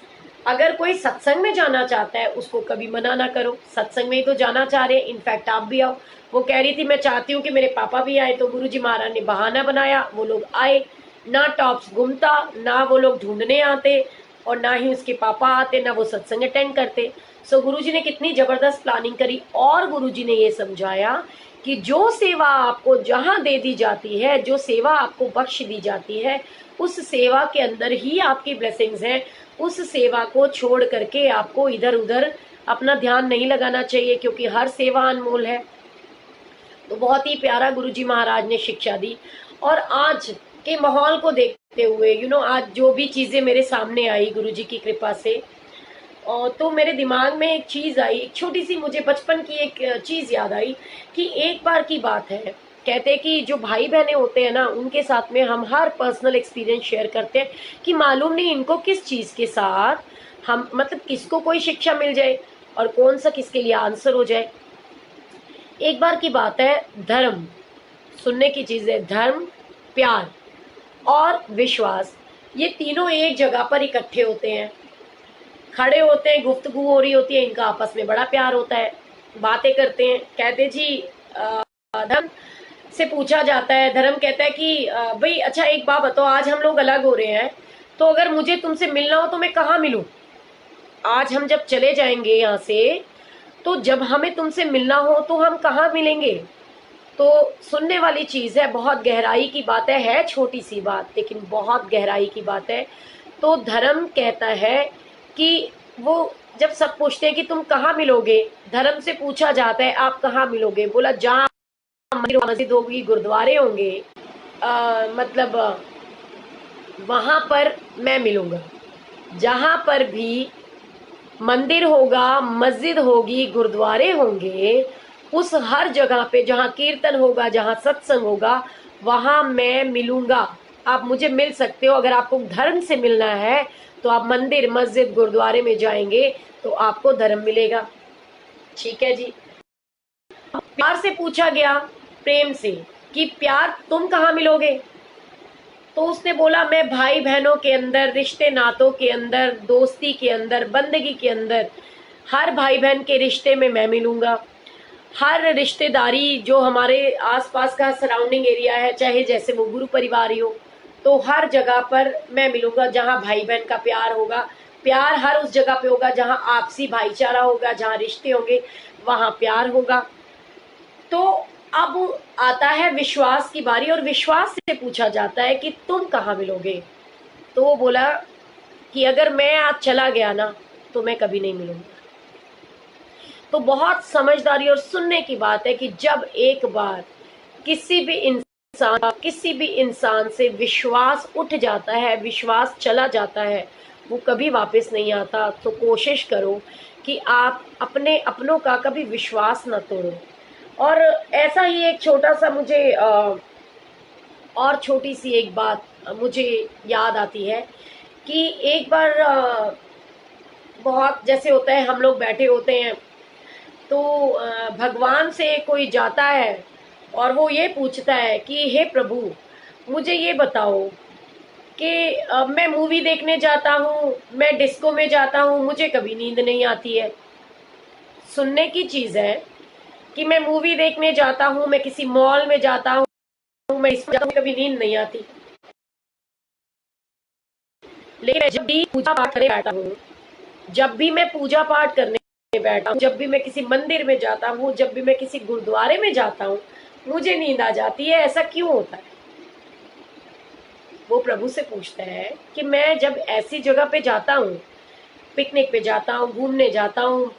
अगर कोई सत्संग में जाना चाहता है उसको कभी मना ना करो, सत्संग में ही तो जाना चाह रहे हैं, इनफैक्ट आप भी आओ। वो कह रही थी मैं चाहती हूँ कि मेरे पापा भी आए, तो गुरुजी महाराज ने बहाना बनाया, वो लोग आए। ना टॉप्स घूमता, ना वो लोग ढूंढने आते, और ना ही उसके पापा आते, ना वो सत्संग अटेंड करते। सो गुरुजी ने कितनी जबरदस्त प्लानिंग करी, और गुरुजी ने ये समझाया कि जो सेवा आपको जहां दे दी जाती है, जो सेवा आपको बख्श दी जाती है, उस सेवा के अंदर ही आपकी ब्लेसिंग्स हैं। उस सेवा को छोड़ करके आपको इधर उधर अपना ध्यान नहीं लगाना चाहिए, क्योंकि हर सेवा अनमोल है। तो बहुत ही प्यारा गुरुजी महाराज ने शिक्षा दी। और आज के माहौल को देखते हुए आज जो भी चीज़ें मेरे सामने आई गुरुजी की कृपा से, और तो मेरे दिमाग में एक चीज़ आई, एक छोटी सी मुझे बचपन की एक चीज़ याद आई कि एक बार की बात है, कहते हैं कि जो भाई बहनें होते हैं ना, उनके साथ में हम हर पर्सनल एक्सपीरियंस शेयर करते हैं कि मालूम नहीं इनको किस चीज़ के साथ हम, मतलब किसको कोई शिक्षा मिल जाए और कौन सा किसके लिए आंसर हो जाए। एक बार की बात है, धर्म, सुनने की चीज़ है, धर्म, प्यार और विश्वास, ये तीनों एक जगह पर इकट्ठे होते हैं, खड़े होते हैं, गुफ्तगू हो रही होती है, इनका आपस में बड़ा प्यार होता है, बातें करते हैं। कहते जी धर्म से पूछा जाता है, धर्म कहता है कि भाई अच्छा एक बात बताओ, आज हम लोग अलग हो रहे हैं, तो अगर मुझे तुमसे मिलना हो तो मैं कहाँ मिलूं? आज हम जब चले जाएंगे यहाँ से, तो जब हमें तुमसे मिलना हो तो हम कहाँ मिलेंगे? तो सुनने वाली चीज़ है, बहुत गहराई की बात है छोटी सी बात लेकिन बहुत गहराई की बात है। तो धर्म कहता है कि वो जब सब पूछते हैं कि तुम कहाँ मिलोगे, धर्म से पूछा जाता है आप कहाँ मिलोगे? बोला जहाँ मस्जिद होगी, गुरुद्वारे होंगे, मतलब वहां पर मैं मिलूंगा। जहां पर भी मंदिर होगा, मस्जिद होगी, गुरुद्वारे होंगे, उस हर जगह पे जहाँ कीर्तन होगा, जहाँ सत्संग होगा, वहां मैं मिलूंगा। आप मुझे मिल सकते हो। अगर आपको धर्म से मिलना है तो आप मंदिर, मस्जिद, गुरुद्वारे में जाएंगे तो आपको धर्म मिलेगा। ठीक है जी। प्यार से पूछा गया, प्रेम से, कि प्यार तुम कहाँ मिलोगे? तो उसने बोला मैं भाई बहनों के अंदर, रिश्ते नातों के अंदर, दोस्ती के अंदर, बंदगी के अंदर, हर भाई बहन के रिश्ते में मैं मिलूंगा। हर रिश्तेदारी जो हमारे आसपास का सराउंडिंग एरिया है, चाहे जैसे वो गुरु परिवार ही हो, तो हर जगह पर मैं मिलूंगा जहाँ भाई बहन का प्यार होगा। प्यार हर उस जगह पे होगा जहाँ आपसी भाईचारा होगा, जहाँ रिश्ते होंगे वहाँ प्यार होगा। तो अब आता है विश्वास की बारी, और विश्वास से पूछा जाता है कि तुम कहाँ मिलोगे? तो वो बोला कि अगर मैं आज चला गया ना तो मैं कभी नहीं मिलूंगा। तो बहुत समझदारी और सुनने की बात है कि जब एक बार किसी भी इंसान से विश्वास उठ जाता है, विश्वास चला जाता है, वो कभी वापस नहीं आता। तो कोशिश करो कि आप अपने अपनों का कभी विश्वास न तोड़ो। और ऐसा ही एक छोटा सा मुझे और छोटी सी एक बात मुझे याद आती है कि एक बार बहुत जैसे होता है, हम लोग बैठे होते हैं तो भगवान से कोई जाता है और वो ये पूछता है कि हे प्रभु मुझे ये बताओ कि मैं मूवी देखने जाता हूँ, मैं डिस्को में जाता हूँ, मुझे कभी नींद नहीं आती है। सुनने की चीज़ है कि मैं मूवी देखने जाता हूँ, मैं किसी मॉल में जाता हूँ, मैं इसमें जाता हूँ, कभी नींद नहीं आती। लेकिन जब भी पूजा पाठ करने बैठा हूँ, जब भी मैं पूजा पाठ करने बैठा हूँ, जब भी मैं किसी मंदिर में जाता हूँ, जब भी मैं किसी गुरुद्वारे में जाता हूँ, मुझे नींद आ जाती है। ऐसा क्यों होता है? वो प्रभु से पूछता है कि मैं जब ऐसी जगह पे जाता हूँ, पिकनिक पे जाता हूँ, घूमने जाता हूँ,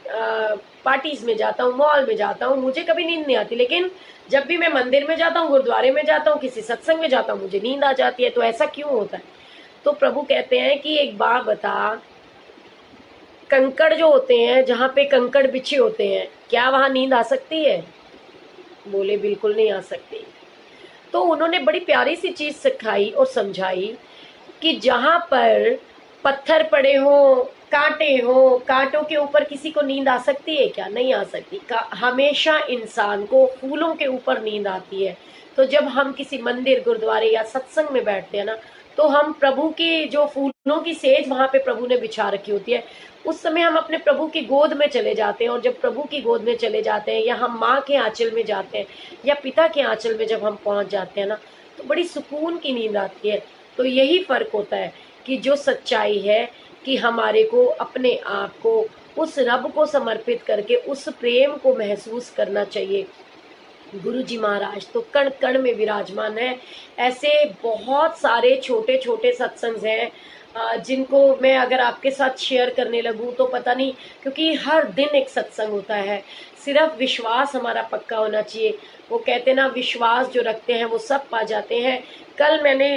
पार्टीज में जाता हूँ, मॉल में जाता हूँ, मुझे कभी नींद नहीं आती। लेकिन जब भी मैं मंदिर में जाता हूँ, गुरुद्वारे में जाता हूँ, किसी सत्संग में जाता हूँ, मुझे नींद आ जाती है। तो ऐसा क्यों होता है? तो प्रभु कहते हैं कि एक बात बता, कंकड़ जो होते हैं, जहाँ पे कंकड़ बिछे होते हैं, क्या वहां नींद आ सकती है? बोले बिल्कुल नहीं आ सकती। तो उन्होंने बड़ी प्यारी सी चीज सिखाई और समझाई कि जहां पर पत्थर पड़े हो, कांटे हो, कांटों के ऊपर किसी को नींद आ सकती है क्या? नहीं आ सकती। हमेशा इंसान को फूलों के ऊपर नींद आती है। तो जब हम किसी मंदिर, गुरुद्वारे या सत्संग में बैठते हैं ना, तो हम प्रभु की जो फूलों की सेज वहां पे प्रभु ने बिछा रखी होती है, उस समय हम अपने प्रभु की गोद में चले जाते हैं। और जब प्रभु की गोद में चले जाते हैं, या हम माँ के आंचल में जाते हैं, या पिता के आंचल में जब हम पहुंच जाते हैं ना, तो बड़ी सुकून की नींद आती है। तो यही फर्क होता है कि जो सच्चाई है कि हमारे को अपने आप को उस रब को समर्पित करके उस प्रेम को महसूस करना चाहिए। गुरु जी महाराज तो कण कण में विराजमान है। ऐसे बहुत सारे छोटे छोटे सत्संग हैं, जिनको मैं अगर आपके साथ शेयर करने लगूं तो पता नहीं, क्योंकि हर दिन एक सत्संग होता है। सिर्फ विश्वास हमारा पक्का होना चाहिए। वो कहते हैं ना, विश्वास जो रखते हैं वो सब पा जाते हैं। कल मैंने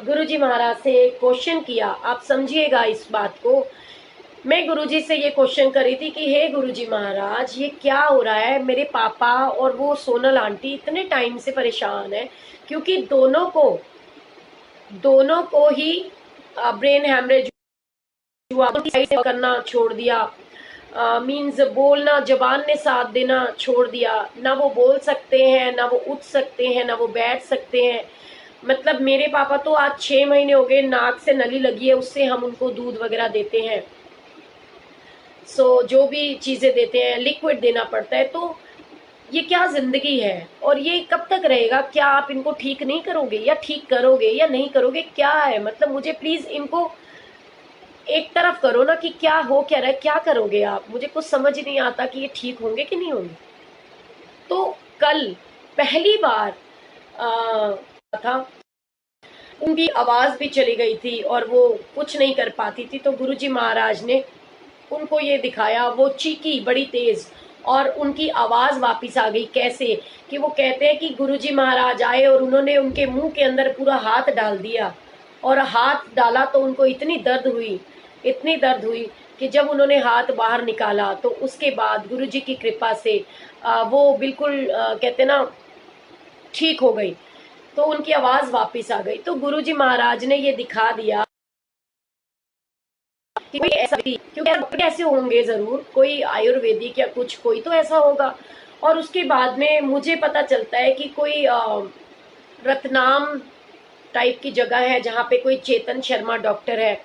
गुरुजी महाराज से क्वेश्चन किया, आप समझिएगा इस बात को। मैं गुरुजी से ये क्वेश्चन करी थी कि हे गुरुजी महाराज, ये क्या हो रहा है, मेरे पापा और वो सोनल आंटी इतने टाइम से परेशान है, क्योंकि दोनों को ही ब्रेन हैमरेज हुआ, करना छोड़ दिया। मीन्स बोलना, जबान ने साथ देना छोड़ दिया। ना वो बोल सकते हैं, ना वो उठ सकते हैं, ना वो बैठ सकते हैं। मतलब मेरे पापा तो आज 6 महीने हो गए, नाक से नली लगी है, उससे हम उनको दूध वगैरह देते हैं। जो भी चीजें देते हैं लिक्विड देना पड़ता है। तो ये क्या जिंदगी है, और ये कब तक रहेगा? क्या आप इनको ठीक नहीं करोगे, या ठीक करोगे या नहीं करोगे? क्या है मतलब, मुझे प्लीज इनको एक तरफ करो ना कि क्या हो क्या रहा है, क्या करोगे आप? मुझे कुछ समझ नहीं आता कि ये ठीक होंगे कि नहीं होंगे। तो कल पहली बार था, उनकी आवाज भी चली गई थी और वो कुछ नहीं कर पाती थी। तो गुरुजी महाराज ने उनको ये दिखाया, वो चीखी बड़ी तेज और उनकी आवाज वापस आ गई। कैसे कि वो कहते हैं कि गुरुजी महाराज आए और उन्होंने उनके मुंह के अंदर पूरा हाथ डाल दिया, और हाथ डाला तो उनको इतनी दर्द हुई कि जब उन्होंने हाथ बाहर निकाला तो उसके बाद गुरुजी की कृपा से वो बिल्कुल कहते ना ठीक हो गई। तो उनकी आवाज वापस आ गई। तो गुरुजी महाराज ने ये दिखा दिया कि कोई ऐसा भी, क्योंकि ऐसे होंगे जरूर, कोई आयुर्वेदिक या कुछ, कोई तो ऐसा होगा। और उसके बाद में मुझे पता चलता है कि कोई रतनाम टाइप की जगह है जहाँ पे कोई चेतन शर्मा डॉक्टर है,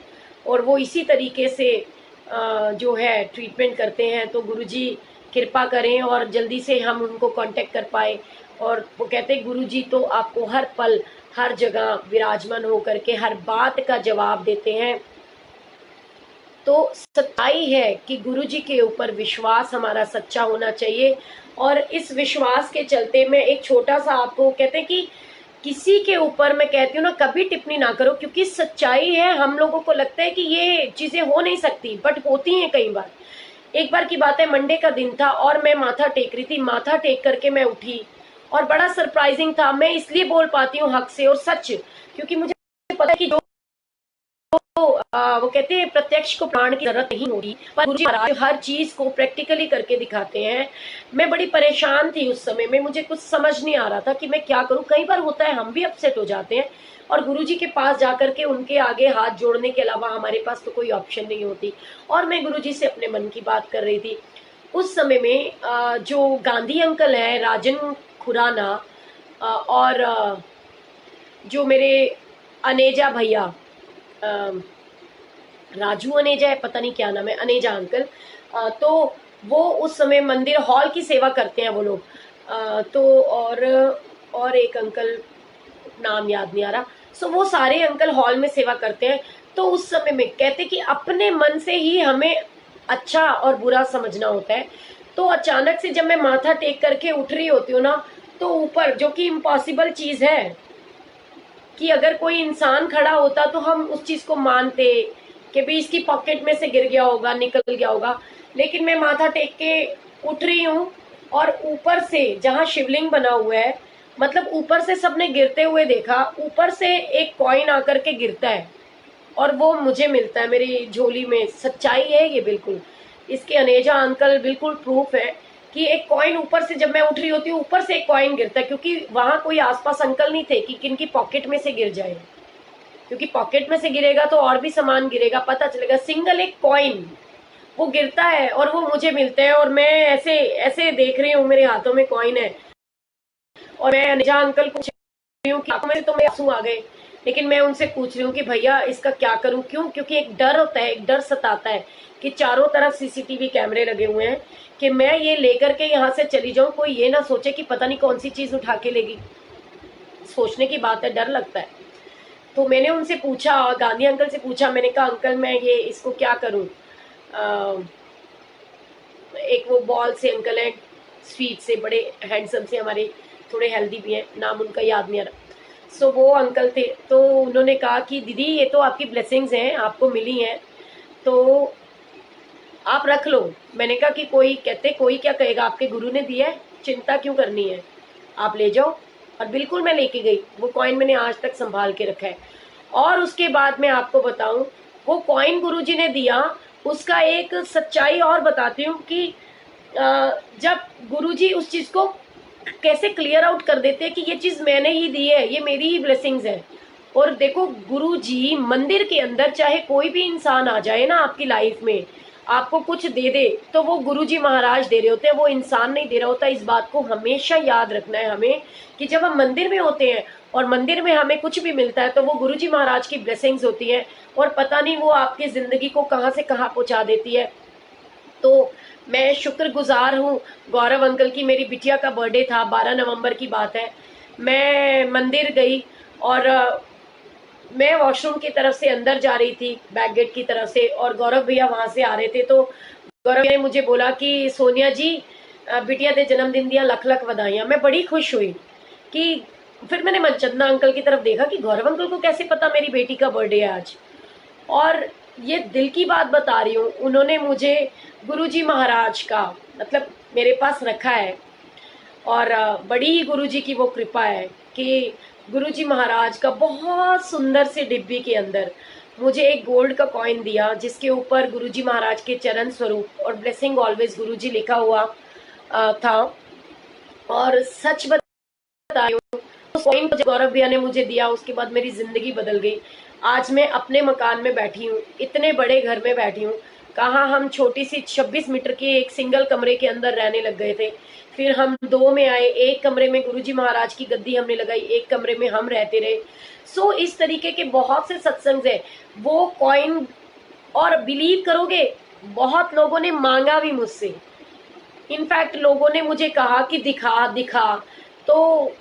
और वो इसी तरीके से जो है ट्रीटमेंट करते हैं। तो गुरुजी कृपा करें और जल्दी से हम उनको कांटेक्ट कर पाए। और वो कहते हैं गुरुजी तो आपको हर पल हर जगह विराजमान होकर के हर बात का जवाब देते हैं। तो सच्चाई है कि गुरुजी के ऊपर विश्वास हमारा सच्चा होना चाहिए। और इस विश्वास के चलते मैं एक छोटा सा आपको कहते हैं कि किसी के ऊपर, मैं कहती हूँ ना, कभी टिप्पणी ना करो, क्योंकि सच्चाई है। हम लोगों को लगता है कि ये चीजें हो नहीं सकती, बट होती हैं कई बार। एक बार की बात है, मंडे का दिन था और मैं माथा टेक रही थी। माथा टेक करके मैं उठी और बड़ा सरप्राइजिंग था। मैं इसलिए बोल पाती हूँ हक से और सच, क्योंकि मुझे पता है कि जो वो कहते हैं प्रत्यक्ष को प्राण की जरूरत नहीं होती, पर गुरुजी महाराज हर चीज को प्रैक्टिकली करके दिखाते हैं। मैं बड़ी परेशान थी उस समय में, मुझे कुछ समझ नहीं आ रहा था कि मैं क्या करूं। कई बार होता है, हम भी अपसेट हो जाते हैं, और गुरुजी के पास जाकर के उनके आगे हाथ जोड़ने के अलावा हमारे पास तो कोई ऑप्शन नहीं होती। और मैं गुरुजी से अपने मन की बात कर रही थी। उस समय में जो गांधी अंकल है, राजन खुराना, और जो मेरे अनेजा भैया, राजू अनेजा है, पता नहीं क्या नाम है, अनेजा अंकल, तो वो उस समय मंदिर हॉल की सेवा करते हैं वो लोग। तो और एक अंकल, नाम याद नहीं आ रहा। सो वो सारे अंकल हॉल में सेवा करते हैं। तो उस समय में कहते कि अपने मन से ही हमें अच्छा और बुरा समझना होता है। तो अचानक से जब मैं माथा टेक करके उठ रही होती हूँ ना, तो ऊपर, जो कि इम्पॉसिबल चीज है कि अगर कोई इंसान खड़ा होता तो हम उस चीज को मानते कि भी इसकी पॉकेट में से गिर गया होगा, निकल गया होगा। लेकिन मैं माथा टेक के उठ रही हूँ, और ऊपर से जहाँ शिवलिंग बना हुआ है, मतलब ऊपर से सबने गिरते हुए देखा, ऊपर से एक कॉइन आकर के गिरता है और वो मुझे मिलता है मेरी झोली में। सच्चाई है ये बिल्कुल, इसके अनेजा अंकल बिल्कुल प्रूफ है कि एक कॉइन ऊपर से, जब मैं उठ रही होती हूँ ऊपर से एक कॉइन गिरता है, क्योंकि वहां कोई आसपास अंकल नहीं थे कि किनकी पॉकेट में से गिर जाए, क्योंकि पॉकेट में से गिरेगा तो और भी सामान गिरेगा, पता चलेगा। सिंगल एक कॉइन वो गिरता है और वो मुझे मिलते हैं, और मैं ऐसे ऐसे देख रही हूँ, मेरे हाथों में कॉइन है, और मैं अनेजा अंकल को पूछ रही हूँ कि आंखों में तो मेरे आंसू आ गए। लेकिन मैं उनसे पूछ रही हूँ कि भैया इसका क्या करूं, क्यों? क्योंकि एक डर होता है, एक डर सताता है कि चारों तरफ सीसीटीवी कैमरे लगे हुए हैं, कि मैं ये लेकर के यहाँ से चली जाऊं, कोई ये ना सोचे कि पता नहीं कौन सी चीज उठा के लेगी। सोचने की बात है, डर लगता है। तो मैंने उनसे पूछा, गांधी अंकल से पूछा, मैंने कहा अंकल मैं ये इसको क्या करूं? एक वो बॉल से अंकल है, स्वीट से, बड़े हैंडसम से, हमारे थोड़े हेल्दी भी हैं, नाम उनका याद नहीं आ रहा। सो वो अंकल थे, तो उन्होंने कहा कि दीदी ये तो आपकी ब्लेसिंग्स हैं, आपको मिली हैं, तो आप रख लो। मैंने कहा कि कोई कहते कोई क्या कहेगा, आपके गुरु ने दिया है, चिंता क्यों करनी है, आप ले जाओ। और बिल्कुल मैं लेके गई, वो कॉइन मैंने आज तक संभाल के रखा है। और उसके बाद मैं आपको बताऊं, वो कॉइन गुरुजी ने दिया, उसका एक सच्चाई और बताती हूँ कि जब गुरुजी उस चीज को कैसे क्लियर आउट कर देते हैं कि ये चीज मैंने ही दी है, ये मेरी ही ब्लेसिंग्स है। और देखो गुरुजी मंदिर के अंदर चाहे कोई भी इंसान आ जाए ना आपकी लाइफ में, आपको कुछ दे दे, तो वो गुरुजी महाराज दे रहे होते हैं, वो इंसान नहीं दे रहा होता। इस बात को हमेशा याद रखना है हमें कि जब हम मंदिर में होते हैं और मंदिर में हमें कुछ भी मिलता है तो वो गुरुजी महाराज की ब्लेसिंग्स होती है, और पता नहीं वो आपकी जिंदगी को कहाँ से कहाँ पहुंचा देती है। तो मैं शुक्रगुजार हूँ गौरव अंकल की। मेरी बिटिया का बर्थडे था, 12 नवंबर की बात है। मैं मंदिर गई और मैं वॉशरूम की तरफ से अंदर जा रही थी, बैक गेट की तरफ से, और गौरव भैया वहां से आ रहे थे। तो गौरव भैया ने मुझे बोला कि सोनिया जी बिटिया दे जन्मदिन दिया, लख लख बधाइयां। मैं बड़ी खुश हुई कि फिर मैंने मनचंदा अंकल की तरफ देखा कि गौरव अंकल को कैसे पता मेरी बेटी का बर्थडे है आज। और ये दिल की बात बता रही हूँ, उन्होंने मुझे गुरुजी महाराज का मतलब मेरे पास रखा है। और बड़ी ही गुरुजी की वो कृपा है कि गुरुजी महाराज का बहुत सुंदर से डिब्बी के अंदर मुझे एक गोल्ड का कॉइन दिया, जिसके ऊपर गुरुजी महाराज के चरण स्वरूप और ब्लेसिंग ऑलवेज गुरुजी लिखा हुआ था। और सच बता रही हूँ, उस कॉइन को जब गौरव भैया ने मुझे दिया, उसके बाद मेरी जिंदगी बदल गई। आज मैं अपने मकान में बैठी हूँ, इतने बड़े घर में बैठी हूँ। कहाँ हम छोटी सी 26 मीटर के एक सिंगल कमरे के अंदर रहने लग गए थे, फिर हम दो में आए, एक कमरे में गुरुजी महाराज की गद्दी हमने लगाई, एक कमरे में हम रहते रहे। सो इस तरीके के बहुत से सत्संग है। वो कॉइन, और बिलीव करोगे बहुत लोगों ने मांगा भी मुझसे, इनफैक्ट लोगों ने मुझे कहा कि दिखा दिखा। तो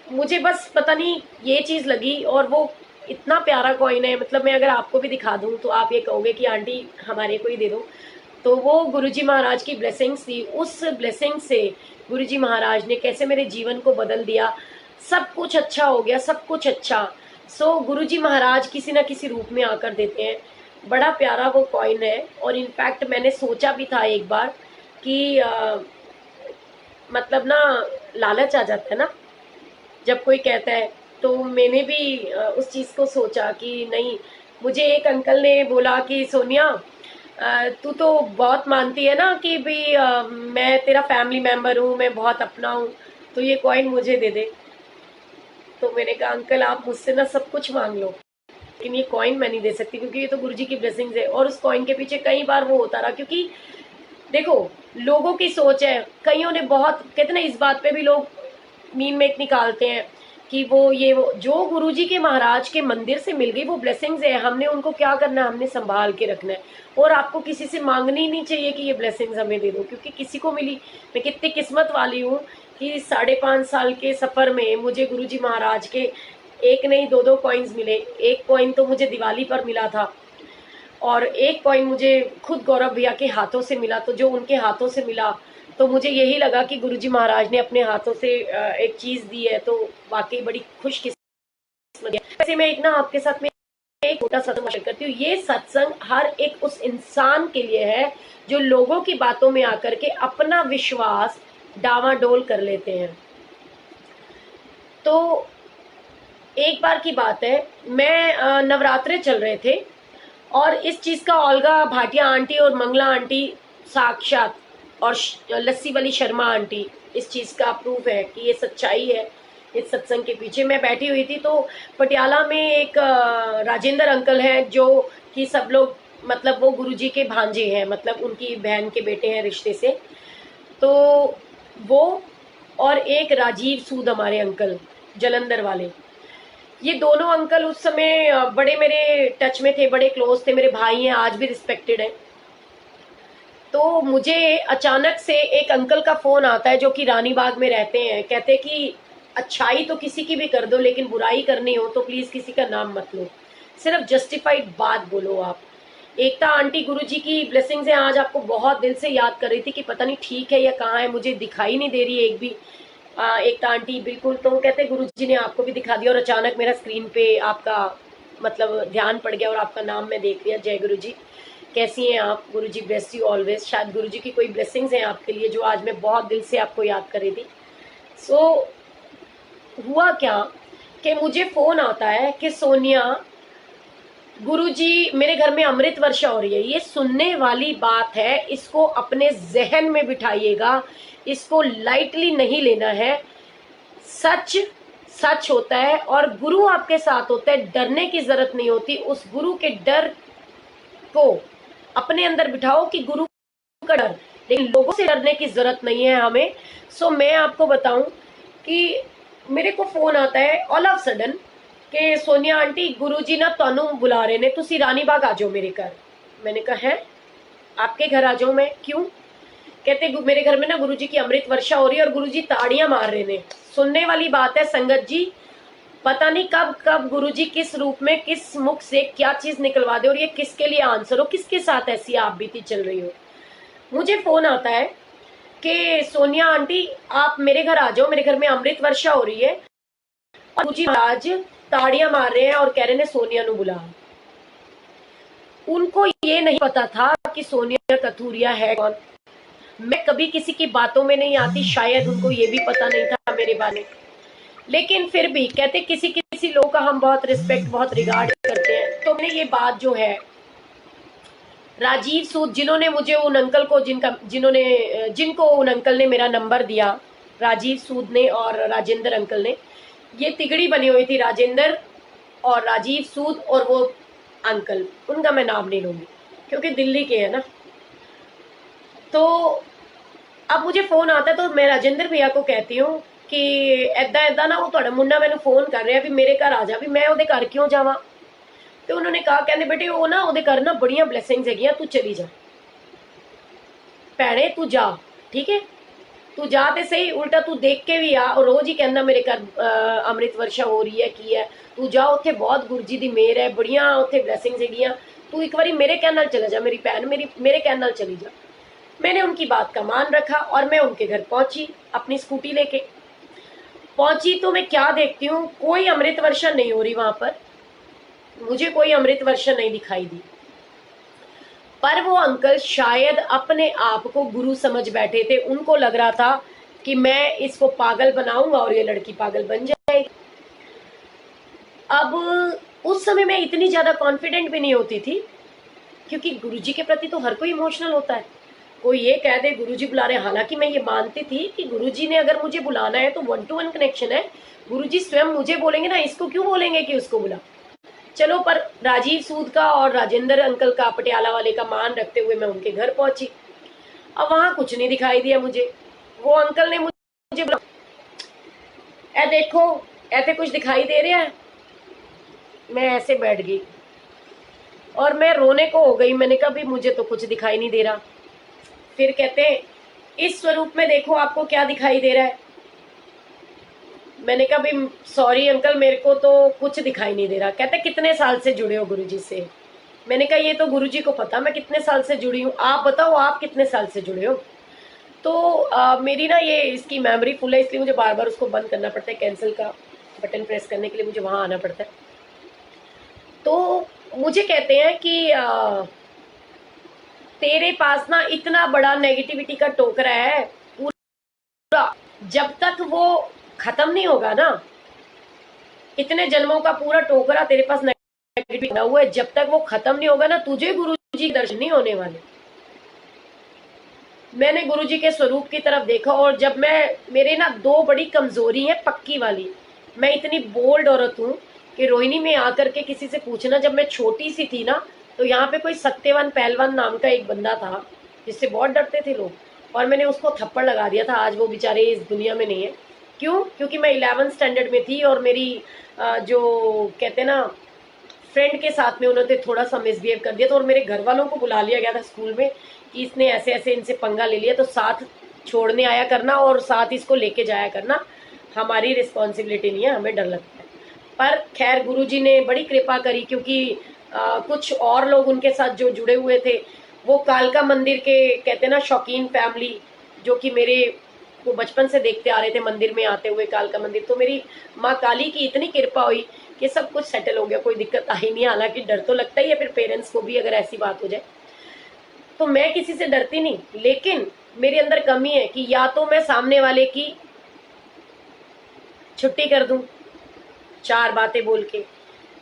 मुझे बस पता नहीं ये चीज लगी, और वो इतना प्यारा कॉइन है, मतलब मैं अगर आपको भी दिखा दूं तो आप ये कहोगे कि आंटी हमारे को ही दे दो। तो वो गुरुजी महाराज की ब्लेसिंग्स थी। उस ब्लेसिंग से गुरुजी महाराज ने कैसे मेरे जीवन को बदल दिया, सब कुछ अच्छा हो गया, सब कुछ अच्छा। सो गुरुजी महाराज किसी ना किसी रूप में आकर देते हैं। बड़ा प्यारा वो कॉइन है। और इनफैक्ट मैंने सोचा भी था एक बार कि मतलब ना लालच आ जाता है ना जब कोई कहता है, तो मैंने भी उस चीज को सोचा कि नहीं। मुझे एक अंकल ने बोला कि सोनिया तू तो बहुत मानती है ना कि भी मैं तेरा फैमिली मेंबर हूँ, मैं बहुत अपना हूँ, तो ये कॉइन मुझे दे दे। तो मैंने कहा अंकल आप मुझसे ना सब कुछ मांग लो, लेकिन ये कॉइन मैं नहीं दे सकती, क्योंकि ये तो गुरुजी की ब्लेसिंग्स है। और उस कॉइन के पीछे कई बार वो होता रहा, क्योंकि देखो लोगों की सोच है। कईयों ने बहुत कहते ना, इस बात पे भी लोग मीम मेक निकालते हैं कि वो जो गुरुजी के महाराज के मंदिर से मिल गई वो ब्लेसिंग्स है, हमने उनको क्या करना है, हमने संभाल के रखना है। और आपको किसी से मांगनी नहीं चाहिए कि ये ब्लेसिंग्स हमें दे दो, क्योंकि किसी को मिली। मैं कितनी किस्मत वाली हूँ कि 5.5 साल के सफर में मुझे गुरुजी महाराज के एक नहीं दो दो कॉइन्स मिले। एक कॉइन तो मुझे दिवाली पर मिला था, और एक कॉइन मुझे खुद गौरव भैया के हाथों से मिला। तो जो उनके हाथों से मिला तो मुझे यही लगा कि गुरुजी महाराज ने अपने हाथों से एक चीज दी है, तो वाकई बड़ी खुशकिस्मत है। वैसे मैं एक ना आपके साथ में एक छोटा सत्संग शेयर करती हूँ। ये सत्संग हर एक उस इंसान के लिए है जो लोगों की बातों में आकर के अपना विश्वास डावाडोल कर लेते हैं। तो एक बार की बात है, मैं नवरात्रे चल रहे थे, और इस चीज का ओल्गा भाटिया आंटी और मंगला आंटी साक्षात, और लस्सी वाली शर्मा आंटी इस चीज का प्रूफ है कि ये सच्चाई है। इस सत्संग के पीछे मैं बैठी हुई थी, तो पटियाला में एक राजेंद्र अंकल हैं जो कि सब लोग मतलब वो गुरुजी के भांजे हैं, मतलब उनकी बहन के बेटे हैं रिश्ते से। तो वो और एक राजीव सूद हमारे अंकल जलंधर वाले, ये दोनों अंकल उस समय बड़े मेरे टच में थे, बड़े क्लोज थे, मेरे भाई हैं, आज भी रिस्पेक्टेड है। तो मुझे अचानक से एक अंकल का फोन आता है जो कि रानी बाग में रहते हैं। कहते कि अच्छाई तो किसी की भी कर दो, लेकिन बुराई करनी हो तो प्लीज किसी का नाम मत लो, सिर्फ जस्टिफाइड बात बोलो आप। एकता आंटी गुरुजी की ब्लेसिंग्स है, आज आपको बहुत दिल से याद कर रही थी कि पता नहीं ठीक है या कहाँ है, मुझे दिखाई नहीं दे रही है एक भी। एक तो आंटी बिल्कुल, तो कहते गुरुजी ने आपको भी दिखा दिया और अचानक मेरा स्क्रीन पे आपका मतलब ध्यान पड़ गया और आपका नाम मैं देख लिया। जय गुरुजी, कैसी हैं आप? गुरुजी ब्लेस यू ऑलवेज। शायद गुरुजी की कोई ब्लेसिंग्स हैं आपके लिए, जो आज मैं बहुत दिल से आपको याद कर रही थी। हुआ क्या कि मुझे फोन आता है कि सोनिया, गुरुजी मेरे घर में अमृत वर्षा हो रही है। ये सुनने वाली बात है, इसको अपने जहन में बिठाइएगा, इसको लाइटली नहीं लेना है। सच सच होता है और गुरु आपके साथ होता है, डरने की जरूरत नहीं होती। उस गुरु के डर को अपने अंदर बिठाओ कि गुरु का डर, लेकिन लोगों से डरने की जरूरत नहीं है हमें। मैं आपको बताऊं कि मेरे को फोन आता है ऑल ऑफ सडन कि सोनिया आंटी गुरुजी ना ਤੁਹਾਨੂੰ बुला रहे ने, तुसी रानी बाग आ जाओ मेरे घर। मैंने कहा है आपके घर आ जाऊं मैं? क्यों? कहते मेरे घर में ना गुरुजी की अमृत वर्षा हो रही है और गुरुजी ताड़ियां मार रहे ने। सुनने वाली बात है संगत जी, पता नहीं कब कब गुरुजी किस रूप में, किस मुख से क्या चीज निकलवा दे और ये किसके लिए आंसर हो, किसके साथ ऐसी आप बीती चल रही हो। मुझे फोन आता है कि सोनिया आंटी आप मेरे घर आ जाओ, मेरे घर में अमृत वर्षा हो रही है और गुरुजी महाराज ताड़ियां मार रहे हैं और कह रहे हैं सोनिया नु बुला। उनको ये नहीं पता था कि सोनिया कथूरिया है कौन। मैं कभी किसी की बातों में नहीं आती, शायद उनको ये भी पता नहीं था मेरे बारे में, लेकिन फिर भी कहते किसी किसी लोग का हम बहुत रिस्पेक्ट, बहुत रिगार्ड करते हैं। तो मैंने ये बात जो है राजीव सूद, जिन्होंने मुझे उन अंकल को जिनको उन अंकल ने मेरा नंबर दिया, राजीव सूद ने और राजेंद्र अंकल ने, ये तिगड़ी बनी हुई थी राजेंद्र और राजीव सूद और वो अंकल, उनका मैं नाम नहीं लूंगी क्योंकि दिल्ली के है ना। तो अब मुझे फोन आता है तो मैं राजेंद्र भैया को कहती हूँ कि ऐदा ऐदा ना वो तुहाडा मुंडा मैनू फोन कर रहा भी मेरे घर आ जा, भी मैं ਉਹਦੇ घर क्यों जावां। तो उन्होंने कहा कहते बेटे वो ना ਉਹਦੇ घर ना बड़ियां ब्लैसिंग्स हैगियां, तू चली जा भैणे, तू जा, ठीक है तू जा ते सही, उल्टा तू देख के भी आ। और रोज ही कहना मेरे घर अमृत वर्षा हो रही है की है, तू जा, उत्थे बहुत गुरु जी दी मेहर है, बड़ियां उत्थे ब्लैसिंग्स हैगियां, तू एक बारी मेरे कहने नाल चला जा, मेरी भैन मेरे कहने नाल चली जा। मैंने उनकी बात का मान रखा और मैं उनके घर पहुंची, अपनी स्कूटी लेके पहुंची। तो मैं क्या देखती हूँ, कोई अमृत वर्षा नहीं हो रही वहां पर, मुझे कोई अमृत वर्षा नहीं दिखाई दी। पर वो अंकल शायद अपने आप को गुरु समझ बैठे थे, उनको लग रहा था कि मैं इसको पागल बनाऊंगा और ये लड़की पागल बन जाएगी। अब उस समय मैं इतनी ज्यादा कॉन्फिडेंट भी नहीं होती थी, क्योंकि गुरुजी के प्रति तो हर कोई इमोशनल होता है। कोई ये कह दे गुरुजी बुला रहे, हालांकि मैं ये मानती थी कि गुरुजी ने अगर मुझे बुलाना है तो 1-to-1 कनेक्शन है, गुरुजी स्वयं मुझे बोलेंगे ना, इसको क्यों बोलेंगे कि उसको बुला। चलो, पर राजीव सूद का और राजेंद्र अंकल का, पटियाला वाले का मान रखते हुए मैं उनके घर पहुंची। अब वहां कुछ नहीं दिखाई दिया मुझे। वो अंकल ने मुझे बुला, ए देखो ऐसे कुछ दिखाई दे रहा है। मैं ऐसे बैठ गई और मैं रोने को हो गई। मैंने कहा भी मुझे तो कुछ दिखाई नहीं दे रहा। फिर कहते इस स्वरूप में देखो आपको क्या दिखाई दे रहा है। मैंने कहा भी सॉरी अंकल, मेरे को तो कुछ दिखाई नहीं दे रहा। कहते कितने साल से जुड़े हो गुरुजी से? मैंने कहा ये तो गुरुजी को पता मैं कितने साल से जुड़ी हूँ, आप बताओ आप कितने साल से जुड़े हो। तो मेरी ना ये इसकी मेमोरी फुल है, इसलिए मुझे बार बार उसको बंद करना पड़ता है, कैंसिल का बटन प्रेस करने के लिए मुझे वहां आना पड़ता है। तो मुझे कहते हैं कि तेरे पास ना इतना बड़ा नेगेटिविटी का टोकरा है, पूरा जब तक वो खत्म नहीं होगा ना, इतने जन्मों का पूरा टोकरा तेरे पास नेगेटिविटी बना हुआ है, जब तक वो खत्म नहीं होगा ना, तुझे गुरुजी के दर्शन नहीं होने वाले। मैंने गुरुजी के स्वरूप की तरफ देखा और जब मेरे ना 2 बड़ी कमजोरी है पक्की वाली। मैं इतनी बोल्ड औरत हूँ कि रोहिणी में आकर के किसी से पूछना, जब मैं छोटी सी थी ना तो यहाँ पे कोई सत्यवान पहलवान नाम का एक बंदा था जिससे बहुत डरते थे लोग, और मैंने उसको थप्पड़ लगा दिया था। आज वो बेचारे इस दुनिया में नहीं है। क्यों? क्योंकि मैं 11th स्टैंडर्ड में थी और मेरी जो कहते ना फ्रेंड के साथ में उन्होंने थोड़ा सा मिसबिहेव कर दिया था और मेरे घर वालों को बुला लिया गया था स्कूल में कि इसने ऐसे ऐसे इनसे पंगा ले लिया, तो साथ छोड़ने आया करना और साथ इसको लेके जाया करना, हमारी रिस्पॉन्सिबिलिटी नहीं है, हमें डर लगता है। पर खैर गुरुजी ने बड़ी कृपा करी, क्योंकि कुछ और लोग उनके साथ जो जुड़े हुए थे वो कालका मंदिर के कहते ना शौकीन फैमिली, जो कि मेरे वो बचपन से देखते आ रहे थे मंदिर में आते हुए, कालका मंदिर। तो मेरी माँ काली की इतनी कृपा हुई कि सब कुछ सेटल हो गया, कोई दिक्कत आई नहीं। हालांकि डर तो लगता ही है फिर पेरेंट्स को भी, अगर ऐसी बात हो जाए। तो मैं किसी से डरती नहीं, लेकिन मेरे अंदर कमी है कि या तो मैं सामने वाले की छुट्टी कर दूं चार बातें बोल के,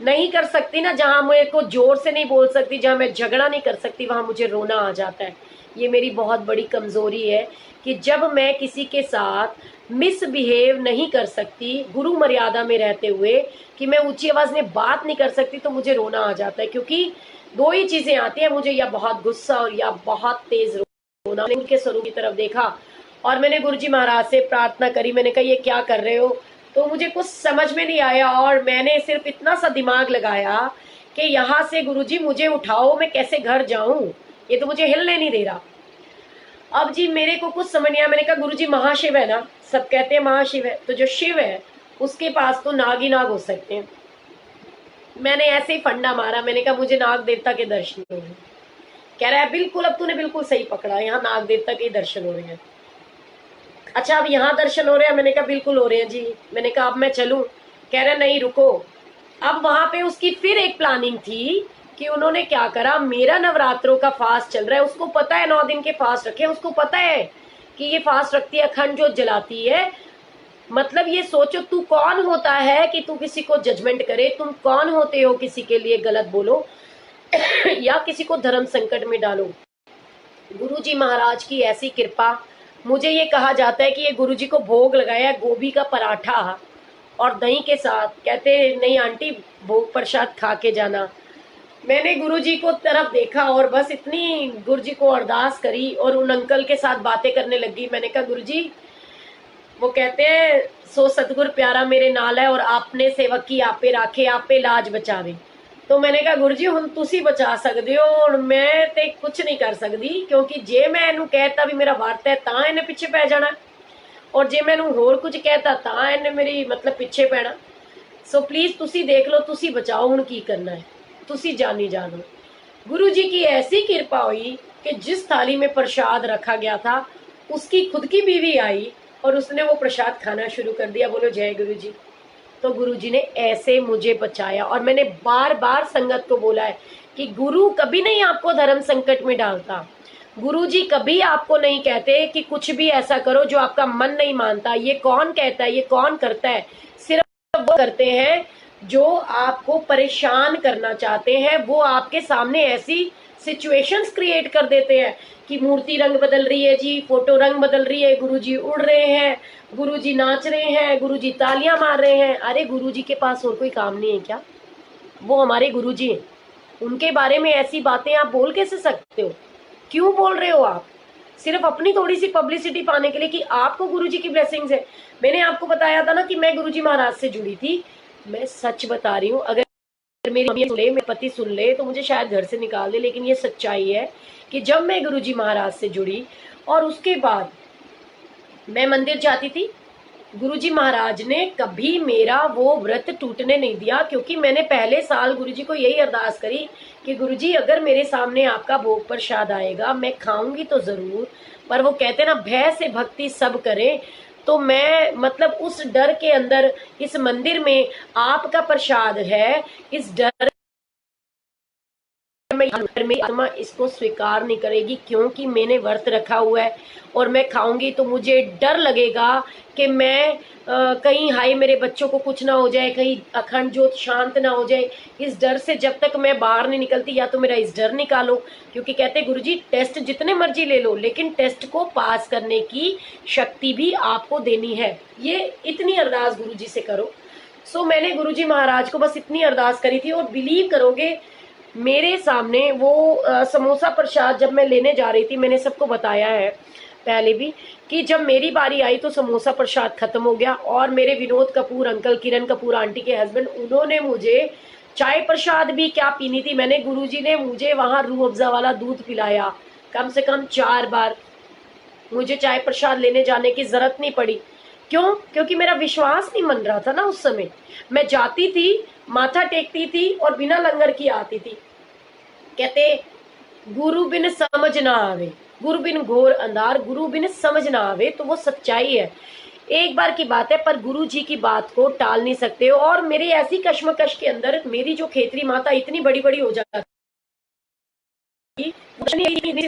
नहीं कर सकती ना, जहां मेरे को जोर से नहीं बोल सकती, जहां मैं झगड़ा नहीं कर सकती, वहां मुझे रोना आ जाता है। ये मेरी बहुत बड़ी कमजोरी है कि जब मैं किसी के साथ मिसबिहेव नहीं कर सकती गुरु मर्यादा में रहते हुए, कि मैं ऊंची आवाज में बात नहीं कर सकती, तो मुझे रोना आ जाता है। क्योंकि दो ही चीजें आती है मुझे, या बहुत गुस्सा और या बहुत तेज रोना। के स्वरूप की तरफ देखा और मैंने गुरुजी महाराज से प्रार्थना करी। मैंने कहा ये क्या कर रहे हो? तो मुझे कुछ समझ में नहीं आया और मैंने सिर्फ इतना सा दिमाग लगाया कि यहाँ से गुरुजी मुझे उठाओ, मैं कैसे घर जाऊं, ये तो मुझे हिलने नहीं दे रहा। अब जी मेरे को कुछ समझ नहीं आया। मैंने कहा गुरुजी महाशिव है ना, सब कहते हैं महाशिव है, तो जो शिव है उसके पास तो नाग ही नाग हो सकते हैं। मैंने ऐसे ही फंडा मारा, मैंने कहा मुझे नाग देवता के दर्शन हो रहे। कह रहा है बिल्कुल, अब तूने बिल्कुल सही पकड़ा, यहाँ नाग देवता के दर्शन हो रहे हैं। अच्छा अब यहाँ दर्शन हो रहे हैं? मैंने कहा बिल्कुल हो रहे हैं जी। मैंने कहा अब मैं चलूं? कह रहा नहीं रुको। अब वहां पे उसकी फिर एक प्लानिंग थी कि उन्होंने क्या करा, मेरा नवरात्रों का फास्ट चल रहा है, उसको पता है 9 दिन के फास्ट रखे, उसको पता है कि ये फास्ट रखती है, अखंड जोत जलाती है। मतलब ये सोचो तू कौन होता है कि तू किसी को जजमेंट करे, तुम कौन होते हो किसी के लिए गलत बोलो या किसी को धर्म संकट में डालो। गुरुजी महाराज की ऐसी कृपा। मुझे ये कहा जाता है कि ये गुरुजी को भोग लगाया गोभी का पराठा और दही के साथ। कहते नहीं आंटी भोग प्रसाद खा के जाना। मैंने गुरुजी को तरफ देखा और बस इतनी गुरुजी को अरदास करी और उन अंकल के साथ बातें करने लगी। मैंने कहा गुरुजी, वो कहते हैं सो सतगुर प्यारा मेरे नाल है और आपने सेवक की आपे राखे आपे लाज बचावे। तो मैंने कहा गुरुजी हुण तुसी बचा सकते हो और मैं ते कुछ नहीं कर सकती, क्योंकि जे मैं इनू कहता भी मेरा वर्त है तां इन्हें पिछे पै जाना, और जे मैं इनू होर कुछ कहता तां इन्हें मेरी मतलब पिछे पैना। सो प्लीज तुसी देख लो, तुसी बचाओ हुण की करना है, तुसी जानी जानो। गुरु जी की ऐसी कृपा हुई कि जिस थाली में प्रसाद रखा गया था उसकी खुद की बीवी आई और उसने वो प्रसाद खाना शुरू कर दिया। बोलो जय गुरु जी। तो गुरु जी ने ऐसे मुझे बचाया। और मैंने बार बार संगत को बोला है कि गुरु कभी नहीं आपको धर्म संकट में डालता। गुरु जी कभी आपको नहीं कहते कि कुछ भी ऐसा करो जो आपका मन नहीं मानता। ये कौन कहता है, ये कौन करता है? सिर्फ वो करते हैं जो आपको परेशान करना चाहते हैं। वो आपके सामने ऐसी सिचुएशंस क्रिएट कर देते हैं कि मूर्ति रंग बदल रही है जी, फोटो रंग बदल रही है, गुरुजी उड़ रहे हैं, गुरुजी नाच रहे हैं, गुरुजी तालियां मार रहे हैं। अरे गुरुजी के पास और कोई काम नहीं है क्या? वो हमारे गुरुजी हैं, उनके बारे में ऐसी बातें आप बोल कैसे सकते हो? क्यों बोल रहे हो आप? सिर्फ अपनी थोड़ी सी पब्लिसिटी पाने के लिए कि आपको गुरुजी की ब्लेसिंग्स है। मैंने आपको बताया था ना कि मैं गुरुजी महाराज से जुड़ी थी। मैं सच बता रही हूँ, अगर मेरी मम्मी सुन ले, मेरे पति सुन ले तो मुझे शायद घर से निकाल दे, लेकिन ये सच्चाई है कि जब मैं गुरुजी महाराज से जुड़ी और उसके बाद मैं मंदिर जाती थी, गुरुजी महाराज ने कभी मेरा वो व्रत टूटने नहीं दिया। क्योंकि मैंने पहले साल गुरुजी को यही अरदास करी कि गुरुजी अगर मेरे सामने आपका भोग प्रसाद आएगा मैं खाऊंगी तो जरूर, पर वो कहते ना भय से भक्ति सब करें। तो मैं मतलब उस डर के अंदर इस मंदिर में आपका प्रसाद है, इस डर में आत्मा इसको स्वीकार नहीं करेगी, क्योंकि मैंने व्रत रखा हुआ है और मैं खाऊंगी तो मुझे डर लगेगा कि मैं कहीं हाय मेरे बच्चों को कुछ ना हो जाए, कहीं अखंड ज्योत शांत ना हो जाए। इस डर से जब तक मैं बाहर नहीं निकलती, या तो मेरा इस डर निकालो। क्योंकि कहते गुरुजी टेस्ट जितने मर्जी ले लो, लेकिन टेस्ट को पास करने की शक्ति भी आपको देनी है। ये इतनी अरदास गुरुजी से करो। सो मैंने गुरुजी महाराज को बस इतनी अरदास करी थी। और बिलीव करोगे, मेरे सामने वो समोसा प्रसाद जब मैं लेने जा रही थी, मैंने सबको बताया है पहले भी कि जब मेरी बारी आई तो समोसा प्रसाद खत्म हो गया। और मेरे विनोद कपूर अंकल, किरण कपूर आंटी के हस्बैंड, उन्होंने मुझे चाय प्रसाद भी क्या पीनी थी, मैंने गुरुजी ने मुझे वहां रूह अफ़ज़ा वाला दूध पिलाया कम से कम 4 बार। मुझे चाय प्रसाद लेने जाने की जरूरत नहीं पड़ी। क्यों? क्योंकि मेरा विश्वास नहीं मन रहा था ना उस समय। मैं जाती थी, माथा टेकती थी और बिना लंगर की आती थी। कहते गुरु बिन समझ ना आवे। गुरु बिन घोर अंधार, गुरु बिन समझ ना आवे, तो वो सच्चाई है, एक बार की बात है, पर गुरु जी की बात को टाल नहीं सकते हो। और मेरी ऐसी कश्मकश के अंदर मेरी जो खेतरी माता इतनी बड़ी बड़ी हो जाती,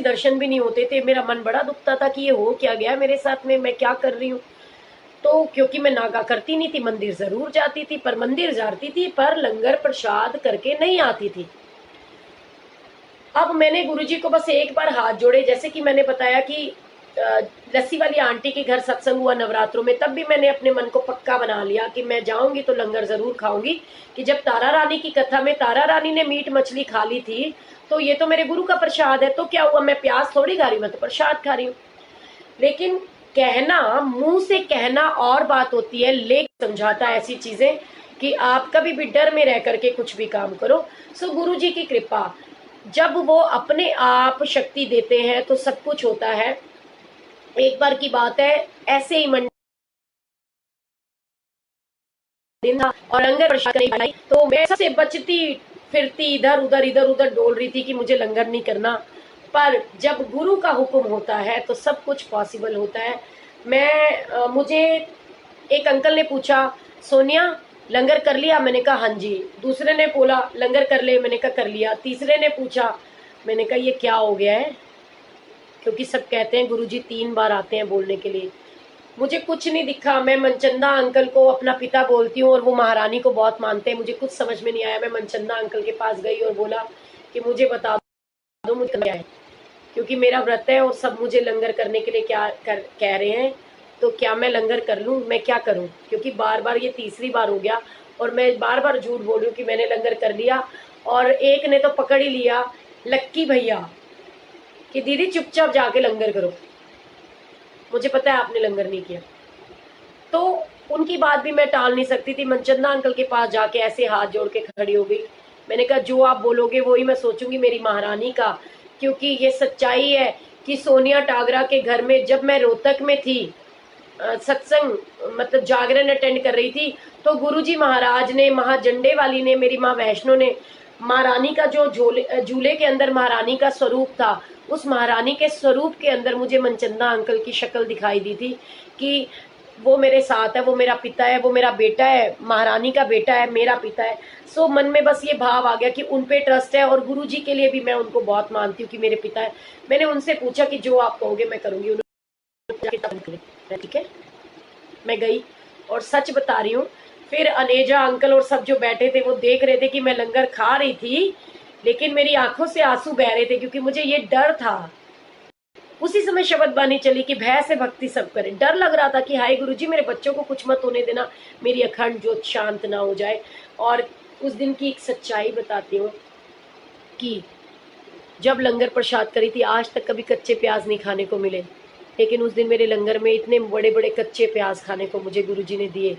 दर्शन भी नहीं होते थे, मेरा मन बड़ा दुखता था कि ये हो क्या गया मेरे साथ में, मैं क्या कर रही हूँ। तो क्योंकि मैं नागा करती नहीं थी, मंदिर जरूर जाती थी, पर मंदिर जाती थी पर लंगर प्रसाद करके नहीं आती थी। अब मैंने गुरुजी को बस एक बार हाथ जोड़े, जैसे कि मैंने बताया कि लस्सी वाली आंटी के घर सत्संग हुआ नवरात्रों में, तब भी मैंने अपने मन को पक्का बना लिया कि मैं जाऊंगी तो लंगर जरूर खाऊंगी। कि जब तारा रानी की कथा में तारा रानी ने मीट मछली खा ली थी, तो ये तो मेरे गुरु का प्रसाद है, तो क्या हुआ, मैं प्याज थोड़ी खा रही हूँ, मैं तो प्रसाद खा रही हूँ। लेकिन कहना, मुंह से कहना और बात होती है, लेकिन समझाता ऐसी चीजें कि आप कभी भी डर में रह करके कुछ भी काम करो। सो गुरु जी की कृपा, जब वो अपने आप शक्ति देते हैं तो सब कुछ होता है। एक बार की बात है, ऐसे ही मंडी दिन था और लंगर प्रसाद नहीं बनाई, तो मैं सबसे बचती फिरती इधर उधर डोल रही थी कि मुझे लंगर नहीं करना। पर जब गुरु का हुक्म होता है तो सब कुछ पॉसिबल होता है। मुझे एक अंकल ने पूछा, सोनिया लंगर कर लिया? मैंने कहा हाँ जी। दूसरे ने बोला लंगर कर ले, मैंने कहा कर लिया। तीसरे ने पूछा, मैंने कहा ये क्या हो गया है, क्योंकि सब कहते हैं गुरुजी 3 बार आते हैं बोलने के लिए। मुझे कुछ नहीं दिखा, मैं मनचंदा अंकल को अपना पिता बोलती हूँ और वो महारानी को बहुत मानते हैं। मुझे कुछ समझ में नहीं आया, मैं मनचंदा अंकल के पास गई और बोला कि मुझे बता दो मुझे क्या है, क्योंकि मेरा व्रत है और सब मुझे लंगर करने के लिए कह रहे हैं, तो क्या मैं लंगर कर लूँ, मैं क्या करूँ? क्योंकि बार बार ये तीसरी बार हो गया और मैं बार बार झूठ बोल रही हूँ कि मैंने लंगर कर लिया। और एक ने तो पकड़ ही लिया, लक्की भैया, कि दीदी चुपचाप जाके लंगर करो, मुझे पता है आपने लंगर नहीं किया। तो उनकी बात भी मैं टाल नहीं सकती थी। मनचंदा अंकल के पास जाके ऐसे हाथ जोड़ के खड़ी हो गई। मैंने कहा जो आप बोलोगे वही मैं सोचूंगी मेरी महारानी का, क्योंकि ये सच्चाई है कि सोनिया टागरा के घर में जब मैं रोहतक में थी, सत्संग मतलब जागरण अटेंड कर रही थी, तो गुरुजी महाराज ने, महाजंडे वाली ने, मेरी माँ वैष्णो ने, महारानी का जो झूले के अंदर महारानी का स्वरूप था, उस महारानी के स्वरूप के अंदर मुझे मनचंदा अंकल की शक्ल दिखाई दी थी कि वो मेरे साथ है, वो मेरा पिता है, वो मेरा बेटा है, महारानी का बेटा है, मेरा पिता है। सो मन में बस ये भाव आ गया कि उन पे ट्रस्ट है और गुरुजी के लिए भी मैं उनको बहुत मानती हूँ कि मेरे पिता है। मैंने उनसे पूछा कि जो आप कहोगे मैं करूंगी। ठीक है, मैं गई और सच बता रही हूँ। फिर अनेजा अंकल और सब जो बैठे थे वो देख रहे थे कि मैं लंगर खा रही थी, लेकिन मेरी आंखों से आंसू बह रहे थे क्योंकि मुझे ये डर था। उसी समय शब्द बानी चली कि भय से भक्ति सब करें। डर लग रहा था कि हाय गुरुजी मेरे बच्चों को कुछ मत होने देना, मेरी अखंड ज्योत शांत ना हो जाए। और उस दिन की एक सच्चाई बताती हूँ कि जब लंगर प्रसाद करी थी, आज तक कभी कच्चे प्याज नहीं खाने को मिले, लेकिन उस दिन मेरे लंगर में इतने बड़े बड़े कच्चे प्याज खाने को मुझे गुरुजी ने दिए।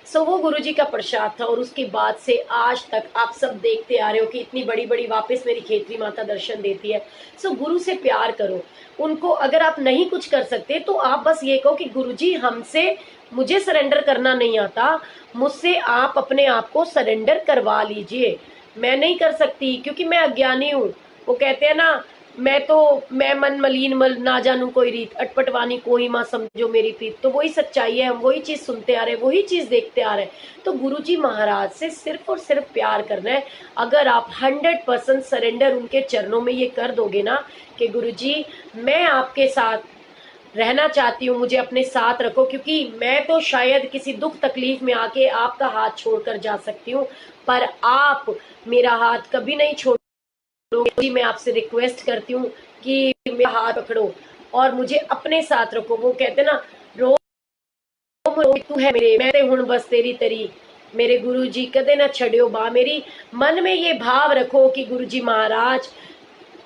सो वो गुरुजी का प्रसाद था। और उसके बाद से आज तक आप सब देखते आ रहे हो कि इतनी बड़ी बड़ी वापस मेरी खेतरी माता दर्शन देती है। सो गुरु से प्यार करो उनको। अगर आप नहीं कुछ कर सकते तो आप बस ये कहो कि गुरुजी हमसे, मुझे सरेंडर करना नहीं आता, मुझसे आप अपने आप को सरेंडर करवा लीजिए। मैं नहीं कर सकती क्योंकि मैं अज्ञानी हूँ। वो कहते हैं ना, मैं मन मलिन मल ना जानू कोई रीत, अटपटवानी कोई माँ समझो मेरी प्रीत। तो वही सच्चाई है, हम वही चीज सुनते आ रहे हैं, वही चीज देखते आ रहे हैं। तो गुरुजी महाराज से सिर्फ और सिर्फ प्यार करना है। अगर आप 100% सरेंडर उनके चरणों में ये कर दोगे ना कि गुरुजी मैं आपके साथ रहना चाहती हूँ, मुझे अपने साथ रखो, क्योंकि मैं तो शायद किसी दुख तकलीफ में आके आपका हाथ छोड़कर जा सकती हूँ, पर आप मेरा हाथ कभी नहीं छोड़। जी मैं आपसे रिक्वेस्ट करती हूँ कि मेरा हाथ पकड़ो और मुझे अपने साथ रखो। वो कहते ना, रो तू है मेरे, मैं ते हुण बस तेरी तरी, मेरे गुरु जी कदे ना छड़ियो बा मेरी। मन में ये भाव रखो कि गुरु जी महाराज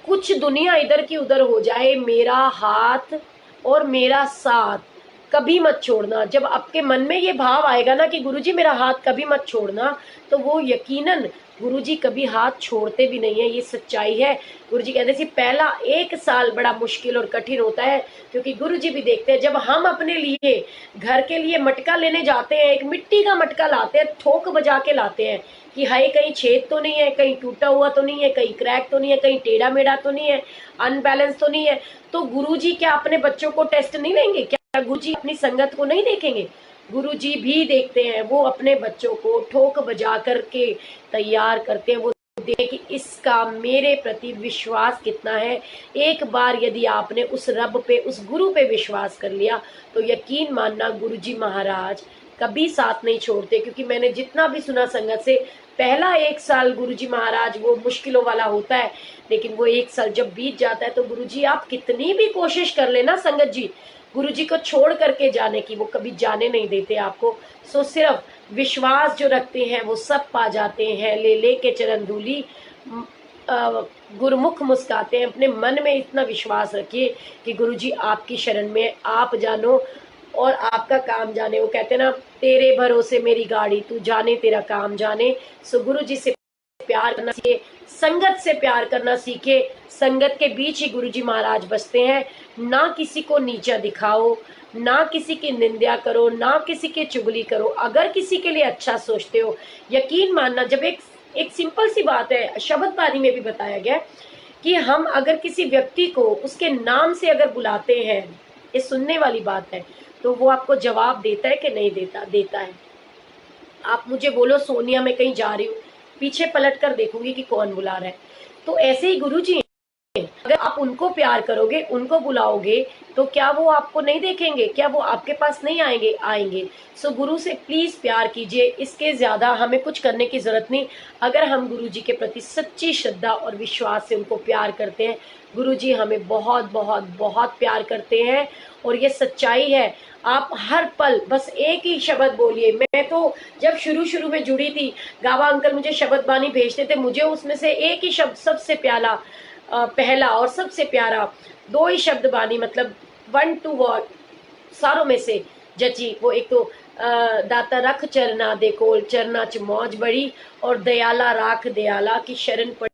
कुछ दुनिया इधर की उधर हो जाए, मेरा हाथ और मेरा साथ कभी मत छोड़ना। जब आपके मन में ये भाव आएगा ना कि गुरुजी मेरा हाथ कभी मत छोड़ना, तो वो यकीनन गुरुजी कभी हाथ छोड़ते भी नहीं है, ये सच्चाई है। गुरुजी कहते थे पहला 1 साल बड़ा मुश्किल और कठिन होता है, क्योंकि गुरुजी भी देखते हैं जब हम अपने लिए घर के लिए मटका लेने जाते हैं, एक मिट्टी का मटका लाते हैं, ठोक बजा के लाते हैं कि हाय कहीं छेद तो नहीं है, कहीं टूटा हुआ तो नहीं है, कहीं क्रैक तो नहीं है, कहीं टेढ़ा मेढ़ा तो नहीं है, अनबैलेंस तो नहीं है। तो गुरुजी क्या अपने बच्चों को टेस्ट नहीं लेंगे? क्या गुरुजी अपनी संगत को नहीं देखेंगे? गुरुजी भी देखते हैं, वो अपने बच्चों को ठोक बजा करके तैयार करते हैं। वो देखें कि इसका मेरे प्रति विश्वास कितना है। एक बार यदि आपने उस रब पे, उस गुरु पे विश्वास कर लिया, तो यकीन मानना गुरुजी महाराज कभी साथ नहीं छोड़ते। क्योंकि मैंने जितना भी सुना संगत से, पहला 1 साल गुरुजी महाराज वो मुश्किलों वाला होता है, लेकिन वो 1 साल जब बीत जाता है तो गुरुजी आप कितनी भी कोशिश कर लेना संगत जी, गुरुजी को छोड़ करके जाने की, वो कभी जाने नहीं देते आपको। सो सिर्फ विश्वास जो रखते हैं वो सब पा जाते हैं। ले ले के चरण धूली गुरुमुख मुस्काते हैं। अपने मन में इतना विश्वास रखिए कि गुरुजी आपकी शरण में, आप जानो और आपका काम जाने। वो कहते हैं ना, तेरे भरोसे मेरी गाड़ी, तू जाने तेरा काम जाने। सो गुरुजी से प्यार करना सीखे, संगत से प्यार करना सीखे। संगत के बीच ही गुरुजी महाराज बसते हैं। ना किसी को नीचा दिखाओ, ना किसी की निंदा करो, ना किसी की चुगली करो। अगर किसी के लिए अच्छा सोचते हो, यकीन मानना, जब एक सिंपल सी बात है, शब्द बानी में भी बताया गया कि हम अगर किसी व्यक्ति को उसके नाम से अगर बुलाते हैं, ये सुनने वाली बात है, तो वो आपको जवाब देता है कि नहीं देता? देता है। आप मुझे बोलो सोनिया मैं कहीं जा रही हूँ, पीछे पलट कर देखूंगी कि कौन बुला रहा है। तो ऐसे ही गुरुजी हैं। अगर आप उनको प्यार करोगे, उनको बुलाओगे, तो क्या वो आपको नहीं देखेंगे? क्या वो आपके पास नहीं आएंगे? आएंगे। सो गुरु से प्लीज प्यार कीजिए, इसके ज्यादा हमें कुछ करने की जरूरत नहीं। अगर हम गुरुजी के प्रति सच्ची श्रद्धा और विश्वास से उनको प्यार करते हैं, गुरुजी हमें बहुत बहुत बहुत प्यार करते हैं। और ये सच्चाई है। आप हर पल बस एक ही शब्द बोलिए। मैं तो जब शुरू शुरू में जुड़ी थी, गावा अंकल मुझे शब्द बानी भेजते थे, मुझे उसमें से एक ही शब्द सबसे पहला और सबसे प्यारा, 2 ही शब्द बानी, मतलब 1 2 वर्ड सारों में से जची। वो एक तो दाता रख चरना दे कोल, चरना च मौज बड़ी, और दयाला राख दयाला की शरण पड़ी।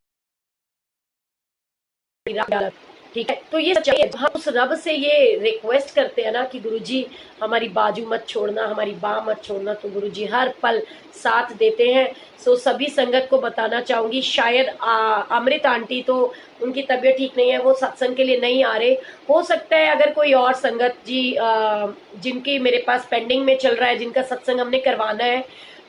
ठीक है, तो ये सच्चाई है। हम उस रब से ये रिक्वेस्ट करते हैं ना कि गुरुजी हमारी बाजू मत छोड़ना, हमारी बाह मत छोड़ना, तो गुरुजी हर पल साथ देते हैं। सो सभी संगत को बताना चाहूंगी, शायद अमृत आंटी तो उनकी तबीयत ठीक नहीं है, वो सत्संग के लिए नहीं आ रहे। हो सकता है अगर कोई और संगत जी जिनकी मेरे पास पेंडिंग में चल रहा है, जिनका सत्संग हमने करवाना है,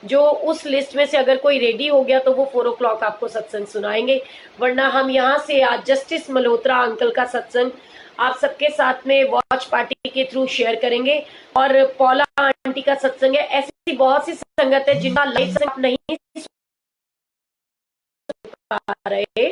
जो उस लिस्ट में से अगर कोई रेडी हो गया, तो वो 4 o'clock आपको सत्संग सुनाएंगे। वरना हम यहाँ से आज जस्टिस मल्होत्रा अंकल का सत्संग आप सबके साथ में वॉच पार्टी के थ्रू शेयर करेंगे। और पौला आंटी का सत्संग है। ऐसी बहुत सी संगत है जिनका लाइव सत्संग नहीं सुन पा रहे,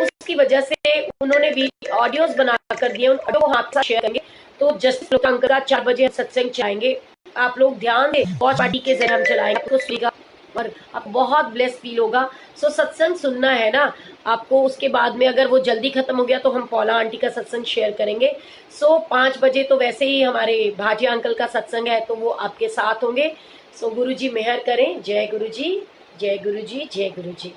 उसकी वजह से उन्होंने भी ऑडियोज बना कर दिए, उन ऑडियो हाथ साथ शेयर करेंगे। तो जस्टिस मल्होत्रा अंकल का 4 बजे सत्संग चलाएंगे। आप लोग ध्यान दें, वॉच पार्टी के जरिए हम चलाएंगे, तो सुनिएगा और आप बहुत ब्लेस फील होगा। सो सत्संग सुनना है ना आपको। उसके बाद में अगर वो जल्दी खत्म हो गया तो हम पौला आंटी का सत्संग शेयर करेंगे। सो 5 बजे तो वैसे ही हमारे भाटिया अंकल का सत्संग है, तो वो आपके साथ होंगे। सो गुरुजी मेहर करें। जय गुरुजी, जय गुरुजी, जय गुरुजी।